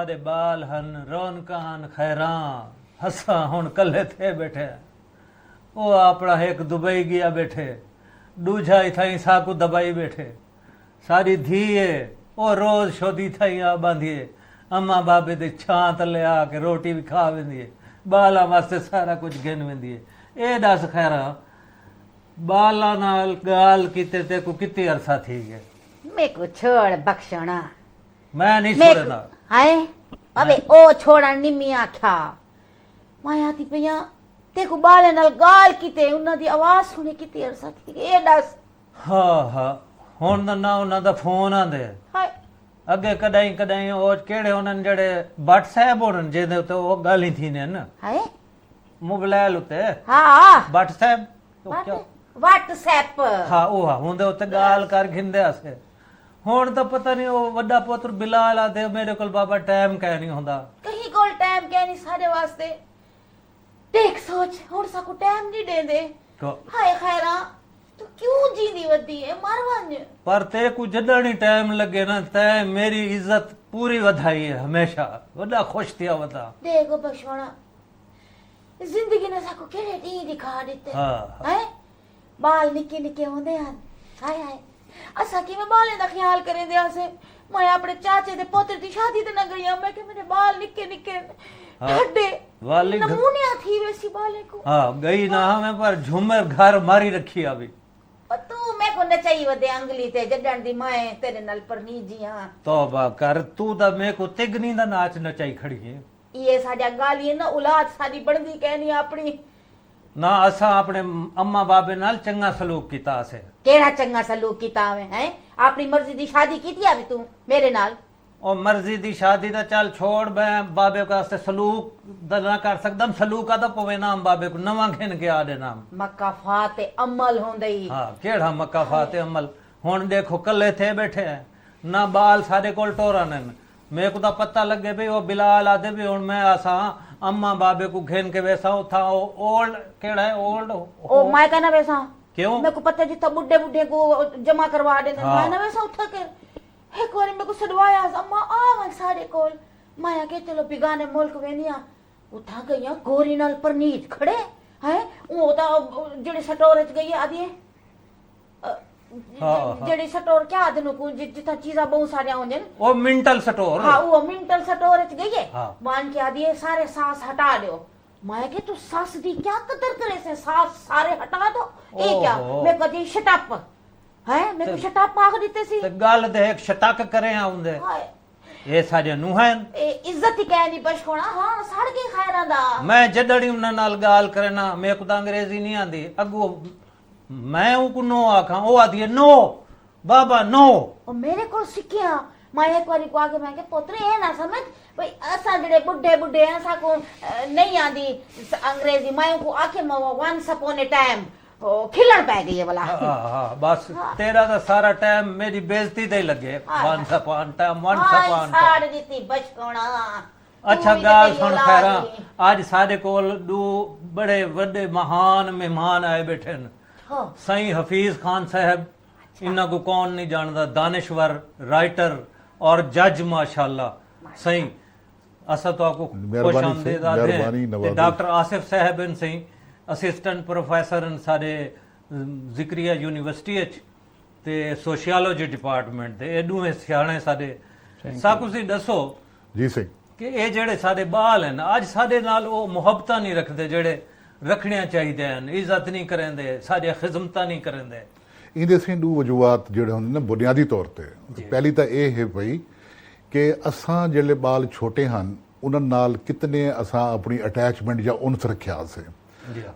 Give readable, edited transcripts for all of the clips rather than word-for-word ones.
सादे बाल हन रौनकां हन खैरां हसा हुण कल्ले थे बैठे वो अपना एक दुबई गया बैठे दूजा इथाई साकू दबाई बैठे सारी धीए वो रोज शोदी थाई आ बांधिए अम्मा बाबे दे छां तले आके रोटी भी खा वेंदी है बाला वास्ते सारा कुछ गिन वेंदी है ए दस खैरा बाला नाल गाल कीते ते को कितनी अरसा थी गए मेरे को छोड़ बख्शना मैं नहीं मेरे छोड़ना हाय अबे ओ छोड़ा निम्मी आख्या माया ती पिया ते को बाले नाल गाल कीते उन्हां दी आवाज सुने कितनी अरसा थी गई ए दस हाँ हाँ हुण दा ना उन्हां दा फोन आंदे हाय अगे कदाई कदाई ओ केड़े उन्हनि जड़े भट्ट साहब होन जेदे उते ओ गाली थी ने न हाय मोबाइल उते हाँ भट्ट साहब तो क्या व्हाट्सएप हाँ ਉਹ ਹੁੰਦੇ ਉੱਤੇ ਗਾਲ ਕਰ ਖਿੰਦੇ ਆਸੇ ਹੁਣ ਤਾਂ ਪਤਾ ਨਹੀਂ ਉਹ ਵੱਡਾ ਪੁੱਤਰ ਬਿਲਾਲ ਆਦੇ ਮੇਰੇ ਕੋਲ ਬਾਬਾ ਟਾਈਮ ਕਹਿ ਨਹੀਂ ਹੁੰਦਾ कहीं कोल टाइम क्या नहीं सारे वास्ते देख सोच हुण साकू टाइम नहीं देंदे हाय खैरा तू क्यों जींदी वदी है मारवांज पर ते को जॾहिं ही टाइम लगे ना तैं मेरी इज्जत पूरी वधाई है हमेशा वॾा खुश थिया वधा देखो बशोना जिंदगी ने साकू केड़े डी दिखा दिते हाँ हैं बाल निके निके होंदे हन हाय हाय असा किवें बालें दा ख्याल करेंदे आसे मैं अपने चाचे दे पोते दी शादी ते न गई मैं कि मेरे बाल निके निके ढड्डे वाली नमूनिया थी वैसी बाले को हाँ गई ना हमें पर झूमर घर मारी रखी अभी तू मैं को नचाई वदे अंगली ते जडण दी मैं तेरे नाल परनी जी हां तौबा कर तू दा मैं को तिगनी दा नाच नचाई खड़ी है ये साडा गाली ना औलाद साडी बनदी कहनी अपनी ना असा अपने अम्मा बाबे नाल चंगा सलूक कीता असे केड़ा चंगा सलूक कीता है अपनी मर्जी दी शादी कीती अभी तू मेरे नाल और मर्जी दी शादी दा चल छोड़ मैं बाबे का वास्ते सलूक दा ना कर सकदम सलूक दा पवे नाम बाबे को नवा घिन के आदे नाम मक्का फाते अमल होंदई हाँ केड़ा मक्का फाते अमल हुण देखो कल्ले थे बैठे हैं ना बाल सारे कोल टोरा ने मेरे को तो पता लगे भी वो बिलाल आदे भी हुण मैं आसा अम्मा बाबे को घेन के वैसा था ओल्ड केड़ा है ओल्ड ओ मैं कहना वैसा क्यों मेरे को पता जितना बुड्ढे बुड्ढे को जमा करवा देना हाँ। मैं ना वैसा उठा के एक बार मेरे को सडवाया अम्मा आ सारे कोल माया के चलो बिगाने मुल्क वेनिया उठा गईया गोरी नाल परनीत खड़े हैं वो ता जेड़ी स्टोरेज गई आदि जेड़ी स्टोर क्या आदि नु जिथा चीजा बहुत सारे होंदे न ओ मिंटल स्टोर हां वो मिंटल स्टोरेज गई है हाँ। मान के आदि सारे सांस हटा दो मैं के तू सास दी क्या कदर करे से सांस सारे हटा दो ये क्या मैं कदी शटअप है मैं को शटअप आख देते सी ते गल दे एक शटक करे आउंदे हाय ये सारे नुहन ए इज्जत ही कहनी बस होना हां सड़ के खैरा दा मैं जडड़ी उन्हां नाल गाल करना मेरे को तो अंग्रेजी नहीं आंदी अगो मैं उनको नो आखा ओ आदी नो बाबा नो और मेरे को सिक्किया मैं एक बारी को आगे मैं के पुत्र ये ना समझ भाई असा जड़े बुड्ढे बुड्ढे ऐसा को नहीं आंदी अंग्रेजी मैं को आके वंस अपॉन ए टाइम खिलण पै गई है वाला हाँ बस तेरा तो सारा टाइम मेरी बेइज्जती दे लगे once upon time once upon साड़ दी बच कोना अच्छा गाल सुन खैरा आज सारे कोल दो बड़े बड़े महान मेहमान आए बैठे न सही हफीज खान साहब इन्ना को कौन नहीं जानता दानिश्वर राइटर और जज माशाल्लाह सही असा तो आपको खुश आमदीद आते हैं डॉक्टर आसिफ साहब इन सही असिस्टेंट प्रोफेसर इन सारे जिक्रिया यूनिवर्सिटी ते सोशियोलॉजी डिपार्टमेंट दे ए दोवें सियाणे साडे साकू सी दसो जी सही कि ये जेड़े साडे बाल हैं अज साडे नाल वो मुहब्बतां नहीं रखते जेड़े रखने चाहिए हैं इज्जत नहीं करेंदे सारी खिदमतां नहीं करेंदे ਇਹਦੇ ਸੇ ਦੋ ਵਜੂਹਾਤ ਜਿਹੜੇ ਹੁੰਦੇ ਨੇ ਬੁਨਿਆਦੀ ਤੌਰ ਤੇ ਪਹਿਲੀ ਤਾਂ ਇਹ ਹੈ ਭਈ ਕਿ ਅਸਾਂ ਜਿਹੜੇ ਬਾਲ ਛੋਟੇ ਹਨ ਉਹਨਾਂ ਨਾਲ ਕਿਤਨੇ ਅਸਾਂ ਆਪਣੀ ਅਟੈਚਮੈਂਟ ਜਾਂ ਉਨਸ ਰੱਖਿਆ ਸੇ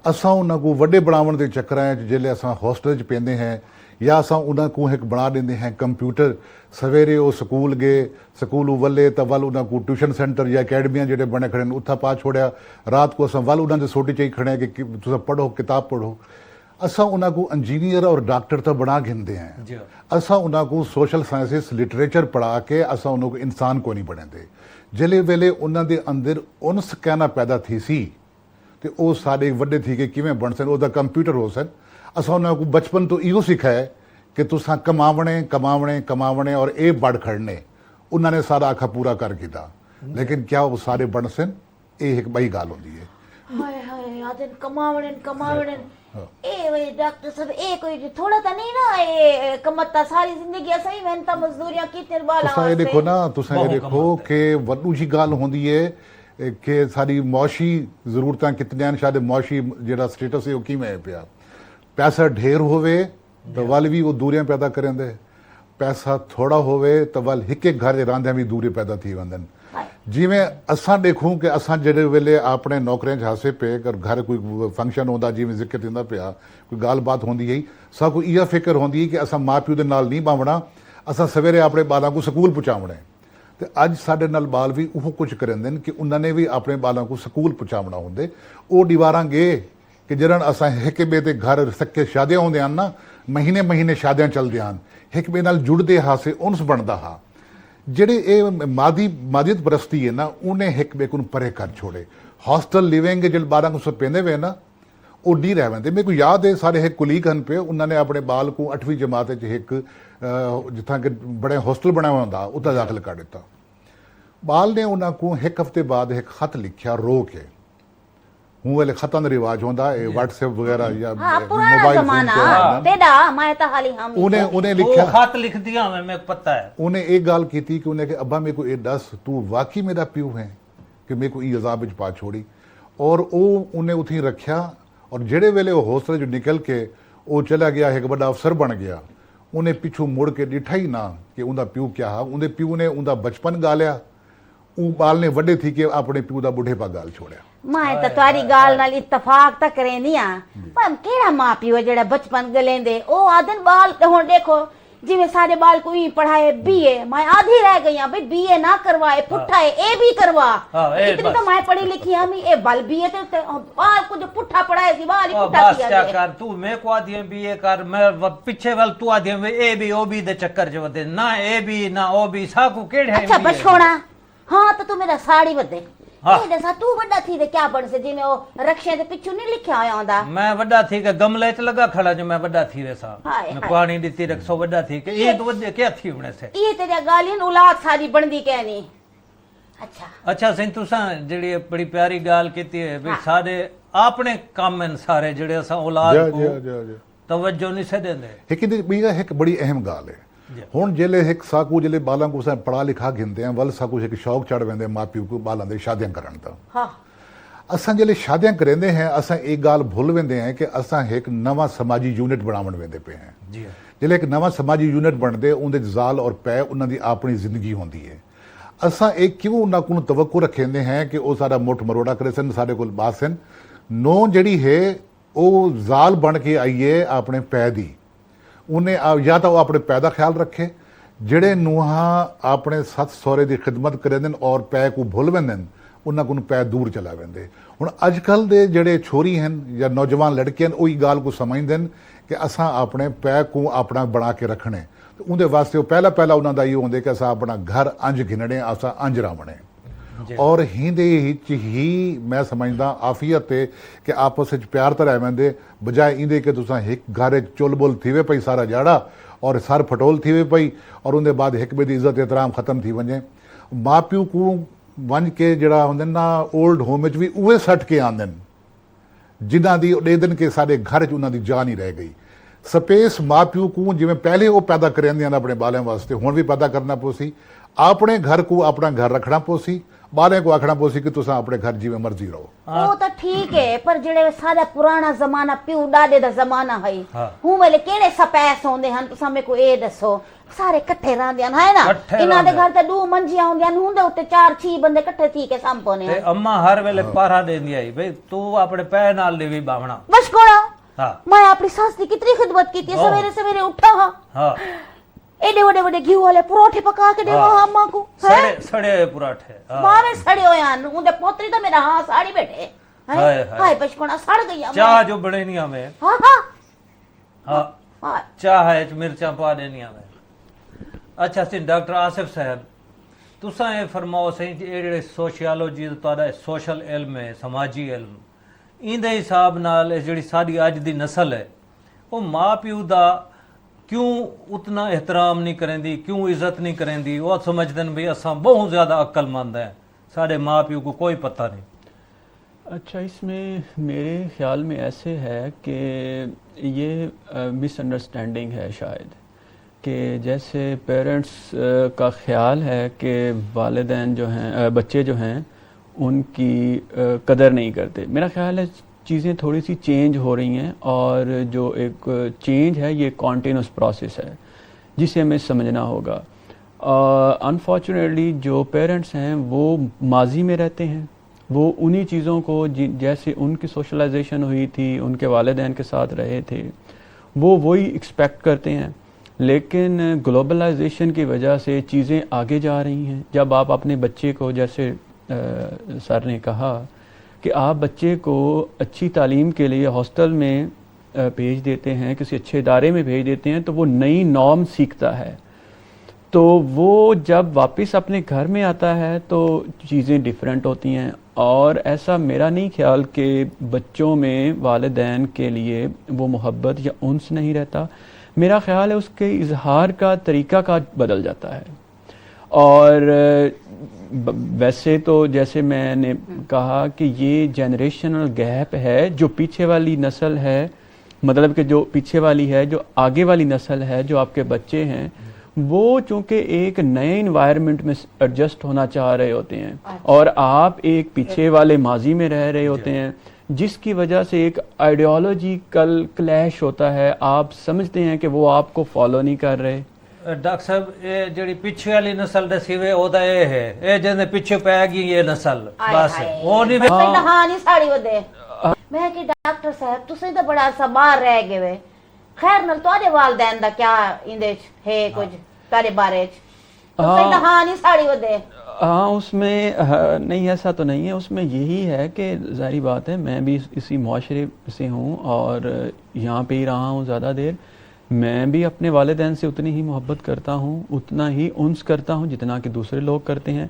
ਅਸਾਂ ਉਹਨਾਂ ਨੂੰ ਵੱਡੇ ਬਣਾਉਣ ਦੇ ਚੱਕਰਾਂ 'ਚ ਜਿਹੜੇ ਅਸਾਂ ਹੋਸਟਲ 'ਚ ਪੈਂਦੇ ਹਾਂ ਜਾਂ ਅਸਾਂ ਉਹਨਾਂ ਨੂੰ ਇੱਕ ਬਣਾ ਦਿੰਦੇ ਹਾਂ ਕੰਪਿਊਟਰ ਸਵੇਰੇ ਉਹ ਸਕੂਲ ਗਏ ਸਕੂਲ ਵੱਲੇ ਤਾਂ ਵੱਲ ਉਹਨਾਂ ਨੂੰ ਟਿਊਸ਼ਨ ਸੈਂਟਰ ਜਾਂ ਅਕੈਡਮੀਆਂ ਜਿਹੜੇ ਬਣੇ ਖੜੇ ਨੇ ਉੱਥਾ ਪਾ ਛੋੜਿਆ ਰਾਤ ਨੂੰ ਅਸਾਂ ਵੱਲ ਉਹਨਾਂ ਦੇ ਸੋਟੀ 'ਚ ਹੀ ਖੜੇ ਕਿ ਤੁਸੀਂ ਪੜ੍ਹੋ ਕਿਤਾਬ ਪੜ੍ਹੋ असा उन्होंने इंजीनियर और डॉक्टर तो बना गिनते हैं असा उन्होंने सोशल साइंसिस लिटरेचर पढ़ा के असा उन्होंने इंसान को नहीं बने जिले वेले उन्होंने अंदर उनस कहना पैदा थी सी तो वो सारे वड्डे थी कि किवें बन सन उहदा कंप्यूटर हो सन असा उन्होंने बचपन तो इहो सिखाया कि तुसां कमावणे कमावणे कमावणे और ये बड़ खड़ने उन्होंने सारा आखा पूरा कर किया लेकिन क्या वो सारे बन सन ये एक बड़ी गाल होती है। ਹਾਏ ਹਾਏ ਆਦਨ ਕਮਾਵਣਨ ਇਹ ਵੇ ਡਾਕਟਰ ਸਾਹਿਬ ਇਹ ਕੋਈ ਥੋੜਾ ਤਾਂ ਨਹੀਂ ਨਾ ਇਹ ਕਮਤਾ ਸਾਰੀ ਜ਼ਿੰਦਗੀ ਸਹੀ ਮਿਹਨਤਾਂ ਮਜ਼ਦੂਰੀਆਂ ਕੀਤੇ ਬਾਲਾ तुसां ये देखो ना, तुसां ये देखो कि वड्डू जी गाल होंदी है कि सारी मुआशी जरूरतां कितनियां ने, शायद मुआशी जेड़ा स्टेटस है वो किवें है पिया। पैसा ढेर होवे तो वल भी वो दूरियां पैदा करेंदे, पैसा थोड़ा होवे तो वल एक एक घर दे रांदियां भी दूरी पैदा थी वंदन। जिवें असां देखूं कि असां जेड़े वेले अपने नौकरियां च हासे पे अगर घर कोई फंक्शन होंदा जिवें जिक्र थींदा पिया, कोई गाल बात होंदी है, सब को इह फिक्र होंदी है कि असां माँ प्यो दे नाल नहीं बावणा, असां सवेरे अपने बालां को स्कूल पहुंचावणे। ਤੇ ਅੱਜ ਸਾਡੇ ਨਾਲ ਬਾਲ ਵੀ ਉਹ ਕੁਝ ਕਰਦੇ ਨੇ ਕਿ ਉਹਨਾਂ ਨੇ ਵੀ ਆਪਣੇ ਬਾਲਾਂ ਨੂੰ ਸਕੂਲ ਪਹੁੰਚਾਉਣਾ ਹੁੰਦੇ। ਉਹ ਦੀਵਾਰਾਂਗੇ ਕਿ ਜਿਹੜਾ ਅਸਾਂ ਹਿਕਬੇ ਦੇ ਘਰ ਸੱਕੇ ਸ਼ਾਦੀਆਂ ਹੁੰਦੇ ਹਨ ਨਾ, ਮਹੀਨੇ ਸ਼ਾਦੀਆਂ ਚੱਲਦੇ ਹਨ, ਹਿਕਬੇ ਨਾਲ ਜੁੜਦੇ ਹਾਸੇ ਉਨਸ ਬਣਦਾ ਹਾ। ਜਿਹੜੇ ਇਹ ਮਾਦੀਅਤ ਪ੍ਰਸਤੀ ਹੈ ਨਾ, ਉਹਨੇ ਹਿਕਬੇ ਨੂੰ ਪਰੇ ਕਰ ਛੋੜੇ। ਹੌਸਟਲ ਲਿਵਿੰਗ ਜਿਹੜੇ ਬਾਲਾਂ ਨੂੰ ਸਪੇਂਦੇ ਵੇ ਨਾ, ਉਹ ਡੀ ਰਹਿ ਵੰਦੇ। ਮੇਰੇ ਕੋ ਯਾਦ ਹੈ ਸਾਰੇ ਇੱਕ ਕੁਲੀਗ ਹਨ ਪਏ, ਉਹਨਾਂ ਨੇ ਆਪਣੇ ਬਾਲ को 8ਵੀਂ ਜਮਾਤ ਚ ਇੱਕ ਜਿੱਥਾਂ ਕਿ ਬੜੇ ਹੌਸਟਲ ਬਣਿਆ ਹੋਇਆ ਹੁੰਦਾ ਉੱਥੇ ਦਾਖਲ ਕਰ ਦਿੱਤਾ। ਬਾਲ ਨੇ ਉਹਨਾਂ को ਇੱਕ ਹਫ਼ਤੇ ਬਾਅਦ ਇੱਕ ਖਤ ਲਿਖਿਆ ਰੋ ਕੇ। ਹੁਣ ਵੇਲੇ ਖਤਾਂ ਦਾ ਰਿਵਾਜ ਹੁੰਦਾ ਇਹ WhatsApp ਵਗੈਰਾ ਜਾਂ ਹਾਂ ਪੁਰਾਣਾ ਜ਼ਮਾਨਾ ਤੇਰਾ ਮੈਂ ਤਾਂ ਹਾਲੀ ਹਮ ਉਹਨੇ ਲਿਖਿਆ, ਖਤ ਲਿਖ ਦਿਆ ਮੈਂ ਪਤਾ ਹੈ। ਉਹਨੇ ਇਹ ਗੱਲ ਕੀਤੀ ਕਿ ਉਹਨੇ ਕਿ ਅੱਬਾ ਮੇਰੇ को ਇਹ ਦੱਸ ਤੂੰ ਵਾਕਈ ਮੇਰਾ ਪਿਓ ਹੈ ਕਿ ਮੇਰੇ को ਇਹ ਅਜ਼ਾਬ ਵਿੱਚ ਪਾ ਛੋੜੀ। ਔਰ ਉਹ ਉਹਨੇ ਉੱਥੇ ਰੱਖਿਆ। ਔਰ ਜਿਹੜੇ ਵੇਲੇ ਉਹ ਹੌਸਲੇ ਚੋਂ ਨਿਕਲ ਕੇ ਉਹ ਚਲਾ ਗਿਆ, ਇੱਕ ਵੱਡਾ ਅਫਸਰ ਬਣ ਗਿਆ, ਉਹਨੇ ਪਿੱਛੋਂ ਮੁੜ ਕੇ ਡਿਠਾ ਹੀ ਨਾ ਕਿ ਉਹਦਾ ਪਿਓ ਕਿਆ ਹਾ। ਉਹਦੇ ਪਿਓ ਨੇ ਉਹਦਾ ਬਚਪਨ ਗਾਲਿਆ, ਉਹ ਬਾਲ ਨੇ ਵੱਡੇ ਥੀ ਕੇ ਆਪਣੇ ਪਿਓ ਦਾ ਬੁਢੇਪਾ ਗਾਲ ਛੋੜਿਆ। ਮੈਂ ਤਾਂ ਤੁਹਾਡੀ ਗੱਲ ਨਾਲ ਇਤਫਾਕ ਤਾਂ ਕਰੇਂਦੀ ਆ, ਪਰ ਕਿਹੜਾ ਮਾਂ ਪਿਓ ਜਿਹੜਾ ਬਚਪਨ ਗਲੇਂਦੇ ਉਹ ਆਦਨ ਬਾਲ ਹੁਣ ਦੇਖੋ ਜਿਵੇਂ ਸਾਰੇ ਬਾਲ को ही पढ़ाए बीए, मैं आधी रह गई भाई बीए ना करवाए पुट्ठा है ए भी करवा। इतनी तो मैं पढ़ी लिखी हम ए बल बीए ते बाल को जो पुट्ठा पढ़ाए सी बाल ही पुट्ठा किया क्या कर तू मैं को आधी बीए कर मैं पीछे वाल तू आधी ए भी ओ भी दे चक्कर च वदे ना ए भी ना ओ भी साकू केड़े है। अच्छा बस छोड़ा। हाँ तो तू मेरा साड़ी वदे ਇਹ ਦੱਸ ਤੂੰ ਵੱਡਾ ਥੀ ਤੇ ਕਿਆ ਬਣ ਸੇ ਜਿਵੇਂ ਉਹ ਰਕਸ਼ੇ ਦੇ ਪਿੱਛੋਂ ਨਹੀਂ ਲਿਖਿਆ ਹੋਇਆ ਹੁੰਦਾ। ਮੈਂ ਵੱਡਾ ਥੀ ਕੇ ਗਮਲੇ ਚ ਲਗਾ ਖੜਾ ਜੋ ਮੈਂ ਵੱਡਾ ਥੀ ਵੇ ਸਾ ਮੈਂ ਪਾਣੀ ਦਿੱਤੀ ਰਖਸੋ ਵੱਡਾ ਥੀ ਕੇ ਇਹ तो वदे क्या थी होने से ਇਹ ਤੇਰੀ ਗਾਲੀਨ ਔਲਾਦ ਸਾਰੀ ਬਣਦੀ ਕਹਿਨੀ। ਅੱਛਾ ਸਿੰਘ ਤੁਸਾਂ ਜਿਹੜੀ ਬੜੀ ਪਿਆਰੀ ਗੱਲ ਕੀਤੀ ਹੈ ਵੀ ਸਾਡੇ ਆਪਣੇ ਕੰਮ ਹਨ ਸਾਰੇ ਜਿਹੜੇ ਅਸਾਂ ਔਲਾਦ को ਤਵੱਜੋ ਨਹੀਂ ਸੇ ਦਿੰਦੇ। ਇੱਕ ਬੜੀ ਅਹਿਮ ਗੱਲ ਹੈ। ਹੁਣ ਜਿਹੜੇ ਇੱਕ ਸਾਕੂ ਜਿਹੜੇ ਬਾਲਾਂ को असां पढ़ा लिखा गिनते हैं वल साकू एक शौक चढ़ वेंदे माँ प्यो को बालां दे शादियां करण दा। हाँ असां ਜਿਹੜੇ शादियां करेंदे हैं असां एक गाल भुल वेंदे हैं कि असां एक नवा समाजी यूनिट बनावण वेंदे पे हैं। जी ਜਿਹੜੇ ਇੱਕ ਨਵਾਂ ਸਮਾਜੀ ਯੂਨਿਟ ਬਣਦੇ ਉਹਦੇ ਜ਼ਾਲ ਔਰ ਪੈ ਉਹਨਾਂ ਦੀ ਆਪਣੀ ਜ਼ਿੰਦਗੀ ਹੁੰਦੀ ਹੈ। ਅਸਾਂ ਇਹ ਕਿਉਂ ਉਹਨਾਂ ਕੋਲ ਤਵੱਕੂ ਰੱਖਦੇ ਹਾਂ ਕਿ ਉਹ ਸਾਡਾ ਮੁੱਠ ਮਰੋੜਾ ਕਰੇ ਸਨ, ਸਾਡੇ ਕੋਲ ਬਾਤ ਸਨ। ਨੋ ਜਿਹੜੀ ਹੈ ਉਹ ਜ਼ਾਲ ਬਣ ਕੇ ਆਈਏ ਆਪਣੇ ਪੈ ਦੀ। ਉਹਨੇ ਜਾਂ ਤਾਂ ਉਹ ਆਪਣੇ ਪੈ ਦਾ ਖਿਆਲ ਰੱਖੇ, ਜਿਹੜੇ ਨੂੰਹਾਂ ਆਪਣੇ ਸੱਸ ਸਹੁਰੇ ਦੀ ਖਿਦਮਤ ਕਰਦੇ ਨੇ ਔਰ ਪੈ को ਭੁੱਲ ਵੰਦੇ ਨੇ ਉਹਨਾਂ ਕੋਲ ਪੈ ਦੂਰ ਚਲਾ ਵੰਦੇ। ਹੁਣ ਅੱਜ ਕੱਲ੍ਹ ਦੇ ਜਿਹੜੇ ਛੋਰੀ ਹਨ ਜਾਂ ਨੌਜਵਾਨ ਲੜਕੇ ਹਨ ਉਹੀ ਗੱਲ को ਸਮਝਦੇ ਨੇ ਕਿ ਅਸਾਂ ਆਪਣੇ ਪੈ को ਆਪਣਾ ਬਣਾ ਕੇ ਰੱਖਣੇ। ਤੇ ਉਹਦੇ ਵਾਸਤੇ ਉਹ ਪਹਿਲਾ ਉਹਨਾਂ ਦਾ ਇਹ ਹੁੰਦੇ ਕਿ ਅਸਾਂ ਆਪਣਾ ਘਰ ਅੰਜ ਗਿਣਨੇ, ਅਸਾਂ ਅੰਜ ਰਾਵਣੇ। ਔਰ ਹਿੰਦੇ ਵਿੱਚ ਹੀ ਮੈਂ ਸਮਝਦਾ ਆਫੀਅਤ ਹੈ ਕਿ ਆਪਸ ਵਿੱਚ ਪਿਆਰ ਤਾਂ ਰਹਿ ਵੰਦੇ ਬਜਾਏ ਇਹਦੇ ਕਿ ਤੁਸੀਂ ਇੱਕ ਘਰ ਚੁੱਲ ਬੁੱਲ ਥੀਵੇ ਪਈ ਸਾਰਾ ਜਾੜਾ ਔਰ ਸਰ ਫਟੋਲ ਥੀਵੇ ਪਈ ਔਰ ਉਹਦੇ ਬਾਅਦ ਇੱਕ ॿिए ਦੀ ਇੱਜ਼ਤ ਇਹਤਰਾਮ ਖਤਮ ਥੀ ਵञे। ਮਾਂ ਪਿਓ को वञ के ਜਿਹੜਾ ਹੁੰਦੇ ਨਾ 올ਡ ਹੋਮ ਵਿੱਚ ਵੀ ਉਵੇਂ ਸੱਟ ਕੇ ਆਉਂਦੇ ਨੇ ਜਿਨ੍ਹਾਂ ਦੀ ਡੇ ਦਿਨ ਕੇ ਸਾਡੇ ਘਰ 'ਚ ਉਹਨਾਂ ਦੀ ਜਾਨ ਹੀ ਰਹਿ ਗਈ। ਸਪੇਸ ਮਾਂ ਪਿਓ को ਜਿਵੇਂ ਪਹਿਲੇ ਉਹ ਪੈਦਾ ਕਰਿੰਦੇ ਹਨ ਆਪਣੇ ਬਾਲਿਆਂ ਵਾਸਤੇ ਹੁਣ ਵੀ ਪੈਦਾ ਕਰਨਾ ਪੋਸੀ। ਆਪਣੇ ਘਰ को ਆਪਣਾ ਘਰ ਰੱਖਣਾ ਪੋਸੀ, ਬਾਲਿਆਂ को ਆਖਣਾ ਪੋਸੀ ਕਿ ਤੁਸੀਂ ਆਪਣੇ ਘਰ ਜਿਵੇਂ ਮਰਜ਼ੀ ਰਹੋ। ਉਹ ਤਾਂ ਠੀਕ ਹੈ ਪਰ ਜਿਹੜੇ ਸਾਡਾ ਪੁਰਾਣਾ ਜ਼ਮਾਨਾ ਪਿਓ ਡਾਡੇ ਦਾ ਜ਼ਮਾਨਾ ਹੈ ਹੁਣ ਵੇਲੇ ਕਿਹੜੇ ਸਪੈਸ ਹੁੰਦੇ ਹਨ ਤੁਸੀਂ ਮੇਰੇ ਕੋ ਇਹ ਦੱਸੋ। ਸਾਰੇ ਇਕੱਠੇ ਰਹਿੰਦੇ ਹਨ ਹੈ ਨਾ, ਇਹਨਾਂ ਦੇ ਘਰ ਤੇ 2 ਮੰਜੀਆਂ ਹੁੰਦੀਆਂ ਹਨ, ਹੁੰਦੇ ਉੱਤੇ 4-6 ਬੰਦੇ ਇਕੱਠੇ ਥੀ ਕੇ ਸੰਪੋਨੇ ਤੇ ਅੰਮਾ ਹਰ ਵੇਲੇ ਪਾਰਾ ਦੇਂਦੀ ਆਈ ਬਈ ਤੂੰ ਆਪਣੇ ਪੈ ਨਾਲ ਦੇ ਵੀ ਬਾਵਣਾ ਬਸ ਕੋੜਾ। ਮੈਂ ਆਪਣੀ ਸੱਸ ਦੀ ਕਿਤਨੀ ਖਿਦਮਤ ਕੀਤੀ ਸਵੇਰੇ ਸਵੇਰੇ ਉੱਠਾ ਹਾਂ एडे वडे वडे घी वाले परोठे पका के देवा अम्मा को सड़े पराठे मावे सड़े हो यार उनके पोतरी तो मेरा हां साड़ी बैठे हाय बचपना सड़ गई चाह जो बने नहीं हमें हां हां हां चाह है मिर्चा पा देनी हमें। अच्छा सी डॉक्टर आसिफ साहब तुसा ये फरमाओ सही जेड़े सोशियोलॉजी तुहाडा सोशल इल्म है समाजी इल्म इंदे हिसाब नाल जेड़ी साडी अज दी नस्ल है वो मां प्यो दा क्यों उतना एहतराम नहीं करेंदी, क्यों इज्जत नहीं करेंदी। वो समझते हैं भाई असा बहुत ज्यादा अक्लमंद है साढ़े माँ प्यो को कोई पता नहीं। अच्छा, इसमें मेरे ख्याल में ऐसे है कि ये मिसअंडरस्टैंडिंग है शायद, कि जैसे पेरेंट्स का ख्याल है कि वालिदैन जो हैं, बच्चे जो हैं उनकी कदर नहीं करते। मेरा ख्याल है चीज़ें थोड़ी सी चेंज हो रही हैं, और जो एक चेंज है ये कॉन्टिन्यूस प्रोसेस है जिसे हमें समझना होगा। अनफॉर्चुनेटली जो पेरेंट्स हैं वो माजी में रहते हैं, वो उन्हीं चीज़ों को जैसे उनकी सोशलाइजेशन हुई थी, उनके वालिदैन के साथ रहे थे, वो वही एक्सपेक्ट करते हैं। लेकिन ग्लोबलाइजेशन की वजह से चीज़ें आगे जा रही हैं। जब आप अपने बच्चे को, जैसे सर ने कहा कि आप बच्चे को अच्छी तालीम के लिए हॉस्टल में भेज देते हैं, किसी अच्छे इदारे में भेज देते हैं, तो वो नई नॉर्म सीखता है। तो वो जब वापस अपने घर में आता है तो चीज़ें डिफरेंट होती हैं। और ऐसा मेरा नहीं ख्याल कि बच्चों में वालिदैन के लिए वो मोहब्बत या उन्स नहीं रहता। मेरा ख्याल है उसके इजहार का तरीका का बदल जाता है। और वैसे तो जैसे मैंने कहा कि ये जनरेशनल गैप है, जो पीछे वाली नस्ल है, मतलब कि जो पीछे वाली है, जो आगे वाली नस्ल है, जो आपके बच्चे हैं, वो चूंकि एक नए इन्वायरमेंट में एडजस्ट होना चाह रहे होते हैं, और आप एक पीछे वाले माजी में रह रहे होते हैं, जिसकी वजह से एक आइडियोलॉजिकल क्लैश होता है। आप समझते हैं कि वो आपको फॉलो नहीं कर रहे। डॉक्टर साहब, ये जड़ी पिछे वाली नस्ल दे सिवे ओदा ये है, ये जिन्हें पिछे पै गई ये नस्ल, बस वो नहीं हाँ नहीं साड़ी वदे। मैं कि डॉक्टर साहब तुसी तो बड़ा सा बाहर रह गए वे। खैर नल तोरे वालिदैन दा क्या इंदे है कुछ तारे बारे तुसी तो हाँ नहीं साड़ी वदे। हाँ, उसमें नहीं, ऐसा तो नहीं है। उसमें यही है कि ज़ाहिर बात है, मैं भी इसी मुआशरे से हूँ और यहाँ पे ही रहा हूँ ज़्यादा देर। मैं भी अपने वालिदैन से उतनी ही मोहब्बत करता हूँ, उतना ही उन्स करता हूँ जितना कि दूसरे लोग करते हैं।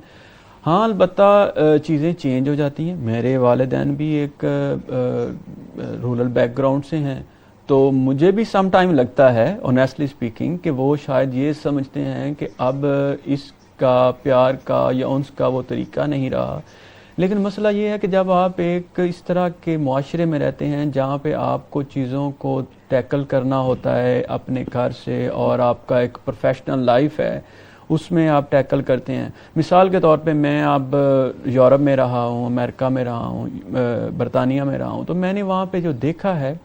हाँ, अलबत्ता चीज़ें चेंज हो जाती हैं। मेरे वालिदैन भी एक रूरल बैकग्राउंड से हैं, तो मुझे भी सम टाइम लगता है ऑनेस्टली स्पीकिंग कि वो शायद ये समझते हैं कि अब इसका प्यार का या उन्स का वो तरीका नहीं रहा। लेकिन मसला ये है कि जब आप एक इस तरह के मुआशरे में रहते हैं जहाँ पे आपको चीज़ों को टैकल करना होता है अपने घर से, और आपका एक प्रोफेशनल लाइफ है उसमें आप टैकल करते हैं। मिसाल के तौर पे मैं अब यूरोप में रहा हूँ, अमेरिका में रहा हूँ, बरतानिया में रहा हूँ, तो मैंने वहाँ पे जो देखा है,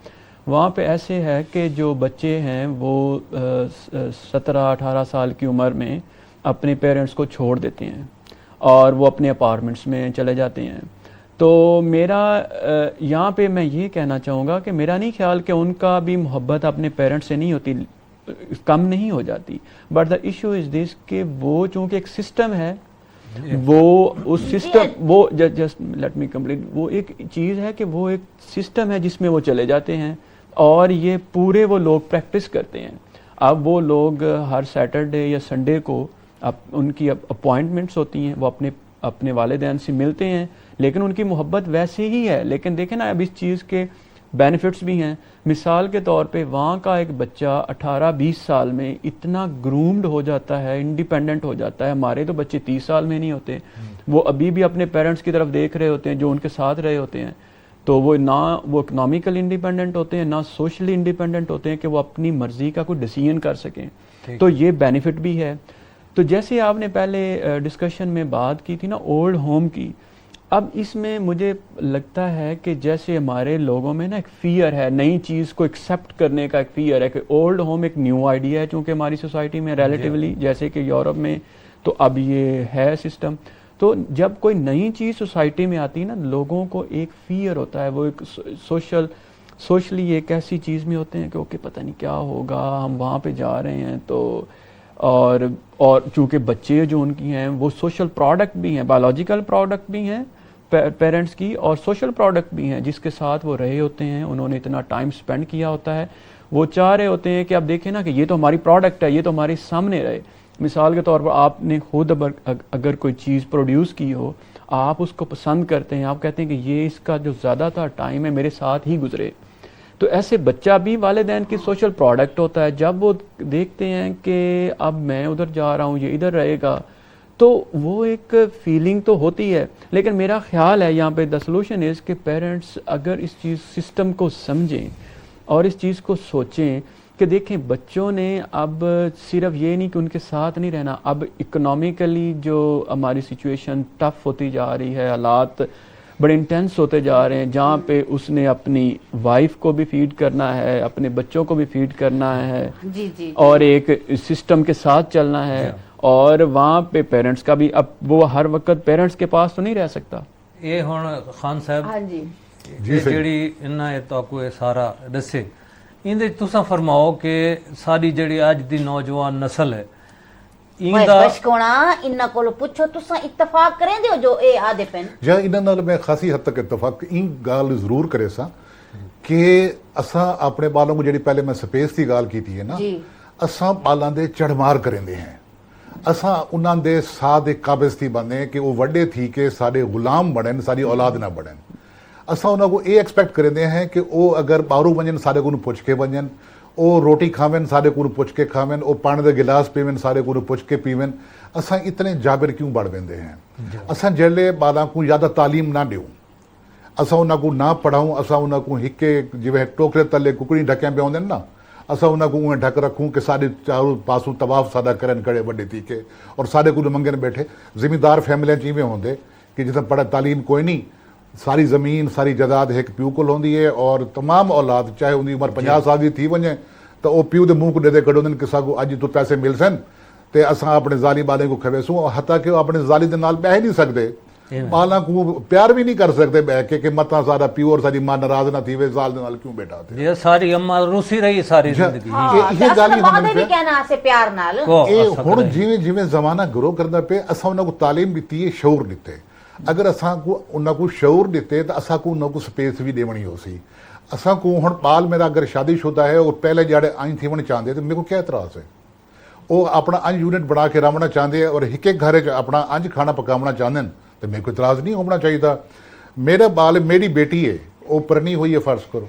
वहाँ पे ऐसे है कि जो बच्चे हैं वो 17-18 साल की उम्र में अपने पेरेंट्स को छोड़ देते हैं और वो अपने अपार्टमेंट्स में चले जाते हैं। तो मेरा यहाँ पे मैं ये कहना चाहूँगा कि मेरा नहीं ख्याल कि उनका भी मोहब्बत अपने पेरेंट्स से नहीं होती, कम नहीं हो जाती। But the issue is this कि वो चूँकि एक सिस्टम है, वो उस सिस्टम, वो जस्ट लेट मी कंप्लीट, वो एक चीज़ है कि वो एक सिस्टम है जिसमें वो चले जाते हैं, और ये पूरे वो लोग प्रैक्टिस करते हैं। अब वो लोग हर सैटरडे या संडे को उनकी अपॉइंटमेंट्स होती हैं, वो अपने वालिदैन से मिलते हैं, लेकिन उनकी मोहब्बत वैसे ही है। लेकिन देखें ना, अब इस चीज़ के बेनिफिट्स भी हैं। मिसाल के तौर पे वहाँ का एक बच्चा 18-20 साल में इतना ग्रूम्ड हो जाता है, इंडिपेंडेंट हो जाता है। हमारे तो बच्चे 30 साल में नहीं होते, वो अभी भी अपने पेरेंट्स की तरफ देख रहे होते हैं जो उनके साथ रहे होते हैं। तो वो ना वो इकोनॉमिकल इंडिपेंडेंट होते हैं, ना सोशली इंडिपेंडेंट होते हैं कि वो अपनी मर्जी का कोई डिसीजन कर सकें। तो ये बेनिफिट भी है। तो जैसे आपने पहले डिस्कशन में बात की थी ना ओल्ड होम की, अब इसमें मुझे लगता है कि जैसे हमारे लोगों में ना एक फ़ियर है, नई चीज़ को एक्सेप्ट करने का एक फ़ियर है कि ओल्ड होम एक न्यू आइडिया है चूँकि हमारी सोसाइटी में रिलेटिवली, जैसे कि यूरोप में तो अब ये है सिस्टम। तो जब कोई नई चीज़ सोसाइटी में आती है ना, लोगों को एक फ़ियर होता है, वो एक सोशली एक ऐसी चीज़ में होते हैं कि ओके पता नहीं क्या होगा, हम वहाँ पे जा रहे हैं। तो और चूँकि बच्चे जो उनकी हैं वो सोशल प्रोडक्ट भी हैं, बायोलॉजिकल प्रोडक्ट भी हैं पेरेंट्स की, और सोशल प्रोडक्ट भी हैं जिसके साथ वो रहे होते हैं, उन्होंने इतना टाइम स्पेंड किया होता है। वो चाह रहे होते हैं कि आप देखें ना कि ये तो हमारी प्रोडक्ट है, ये तो हमारे सामने रहे। मिसाल के तौर पर आपने खुद अगर कोई चीज़ प्रोड्यूस की हो, आप उसको पसंद करते हैं, आप कहते हैं कि ये इसका जो ज़्यादातर टाइम है मेरे साथ ही गुजरे। तो ऐसे बच्चा भी वालिदैन की सोशल प्रोडक्ट होता है। जब वो देखते हैं कि अब मैं उधर जा रहा हूँ, ये इधर रहेगा, تو وہ ایک فیلنگ تو ہوتی ہے، لیکن میرا خیال ہے یہاں پہ دا سولوشن از کہ پیرنٹس اگر اس چیز سسٹم کو سمجھیں اور اس چیز کو سوچیں کہ دیکھیں بچوں نے اب صرف یہ نہیں کہ ان کے ساتھ نہیں رہنا، اب اکنامیکلی جو ہماری سچویشن ٹف ہوتی جا رہی ہے، حالات بڑے انٹینس ہوتے جا رہے ہیں، جہاں پہ اس نے اپنی وائف کو بھی فیڈ کرنا ہے، اپنے بچوں کو بھی فیڈ کرنا ہے، جی جی اور ایک سسٹم کے ساتھ چلنا ہے، اور وہاں پہ پیرنٹس کا بھی، اب وہ ہر وقت پیرنٹس کے پاس تو نہیں رہ سکتا. یہ ہن خان صاحب ہاں جی یہ جڑی انہاں یہ تو سارا دسے اندے تساں فرماؤ کہ ساری جڑی اج دی نوجوان نسل ہے ایندا بشکونا انہاں کولو پوچھو تساں اتفاق کریں دیو جو اے آدے پن جا انہاں نال میں خاصی حد تک اتفاق این گال ضرور کرے سا کہ اساں اپنے بالوں کو جڑی پہلے میں سپیس کی گال کیتی ہے نا، جی اساں بالاں دے چڑھمار کریندے ہیں، اساں انہاں دے سا دے قابض تھی بندے کہ وہ وڈے تھی کہ سارے غلام بنن، ساری اولاد نہ بنن. اساں انہاں کو یہ ایکسپیکٹ کریندے ہیں کہ وہ اگر باہروں ونجن سارے کو پوچھ کے ونجن، وہ روٹی کھاویں سارے کو پوچھ کے کھاویں، وہ پانی دے گلاس پیویں سارے کو پوچھ کے پیویں. اساں اتنے جابر کیوں بڑھ ویندے ہیں؟ اساں جڑے بالاں کو زیادہ تعلیم نہ دیوں، اساں انہاں کو نہ پڑھاؤں، اساں انہاں کو ہکے جویں ٹوکرے تلے ککڑی ڈھکیاں پہ ہوندے نا، اساں انہاں کو ڈھک رکھوں کہ سارے چاروں پاسوں طواف سادہ کرن کڑے بڑے تھی کے، اور سارے کو منگن بیٹھے. زمیندار فیملیاں چیویں ہوندے کہ جتنا پڑھا تعلیم کوئی نہیں، ساری زمین ساری جائیداد ایک پیو کو ہوندی ہے، اور تمام اولاد چاہے ان کی عمر 50 سال کی تھی ونجے تو وہ پیو دے منہ کو ڈے کھڑوندن کہ ساگو اج تو پیسے مل سن تے اساں اپنے ذالی بالے کو کھویسوں، حتیٰ کہ وہ اپنے ذالی دے نال بہ نہیں سکتے، بالاں کو پیار بھی نہیں کر سکتے بہ کے متا سارا پیو اور ساری ماں ناراض نہ تھی وے زال دے نال کیوں بیٹھا تے. یہ ساری اماں روسی رہی ساری زندگی. یہ گل ہی بابے بھی کہنا سے پیار نال ہن جویں جویں زمانہ گرو کردا پے اساں انہاں کو تعلیم دتی ہے، شعور دتے. اگر اساں کو انہاں کو شعور دیتے تو اساں کو انہاں کو سپیس بھی دیونی ہو سی. اساں کو ہن بال میرا اگر شادی شدہ ہے اور پہلے جڑے آئیں تھیون چاہتے تو میرے کو کیا اعتراض ہے؟ وہ اپنا انج یونٹ بنا کے رہنا چاہتے اور ایک ایک گھر اپنا انج کھانا پکاونا چاہتے ہیں تو میرے کو اعتراض نہیں ہونا چاہیے. میرا بال میری بیٹی ہے، وہ پرنی ہوئی ہے، فرض کرو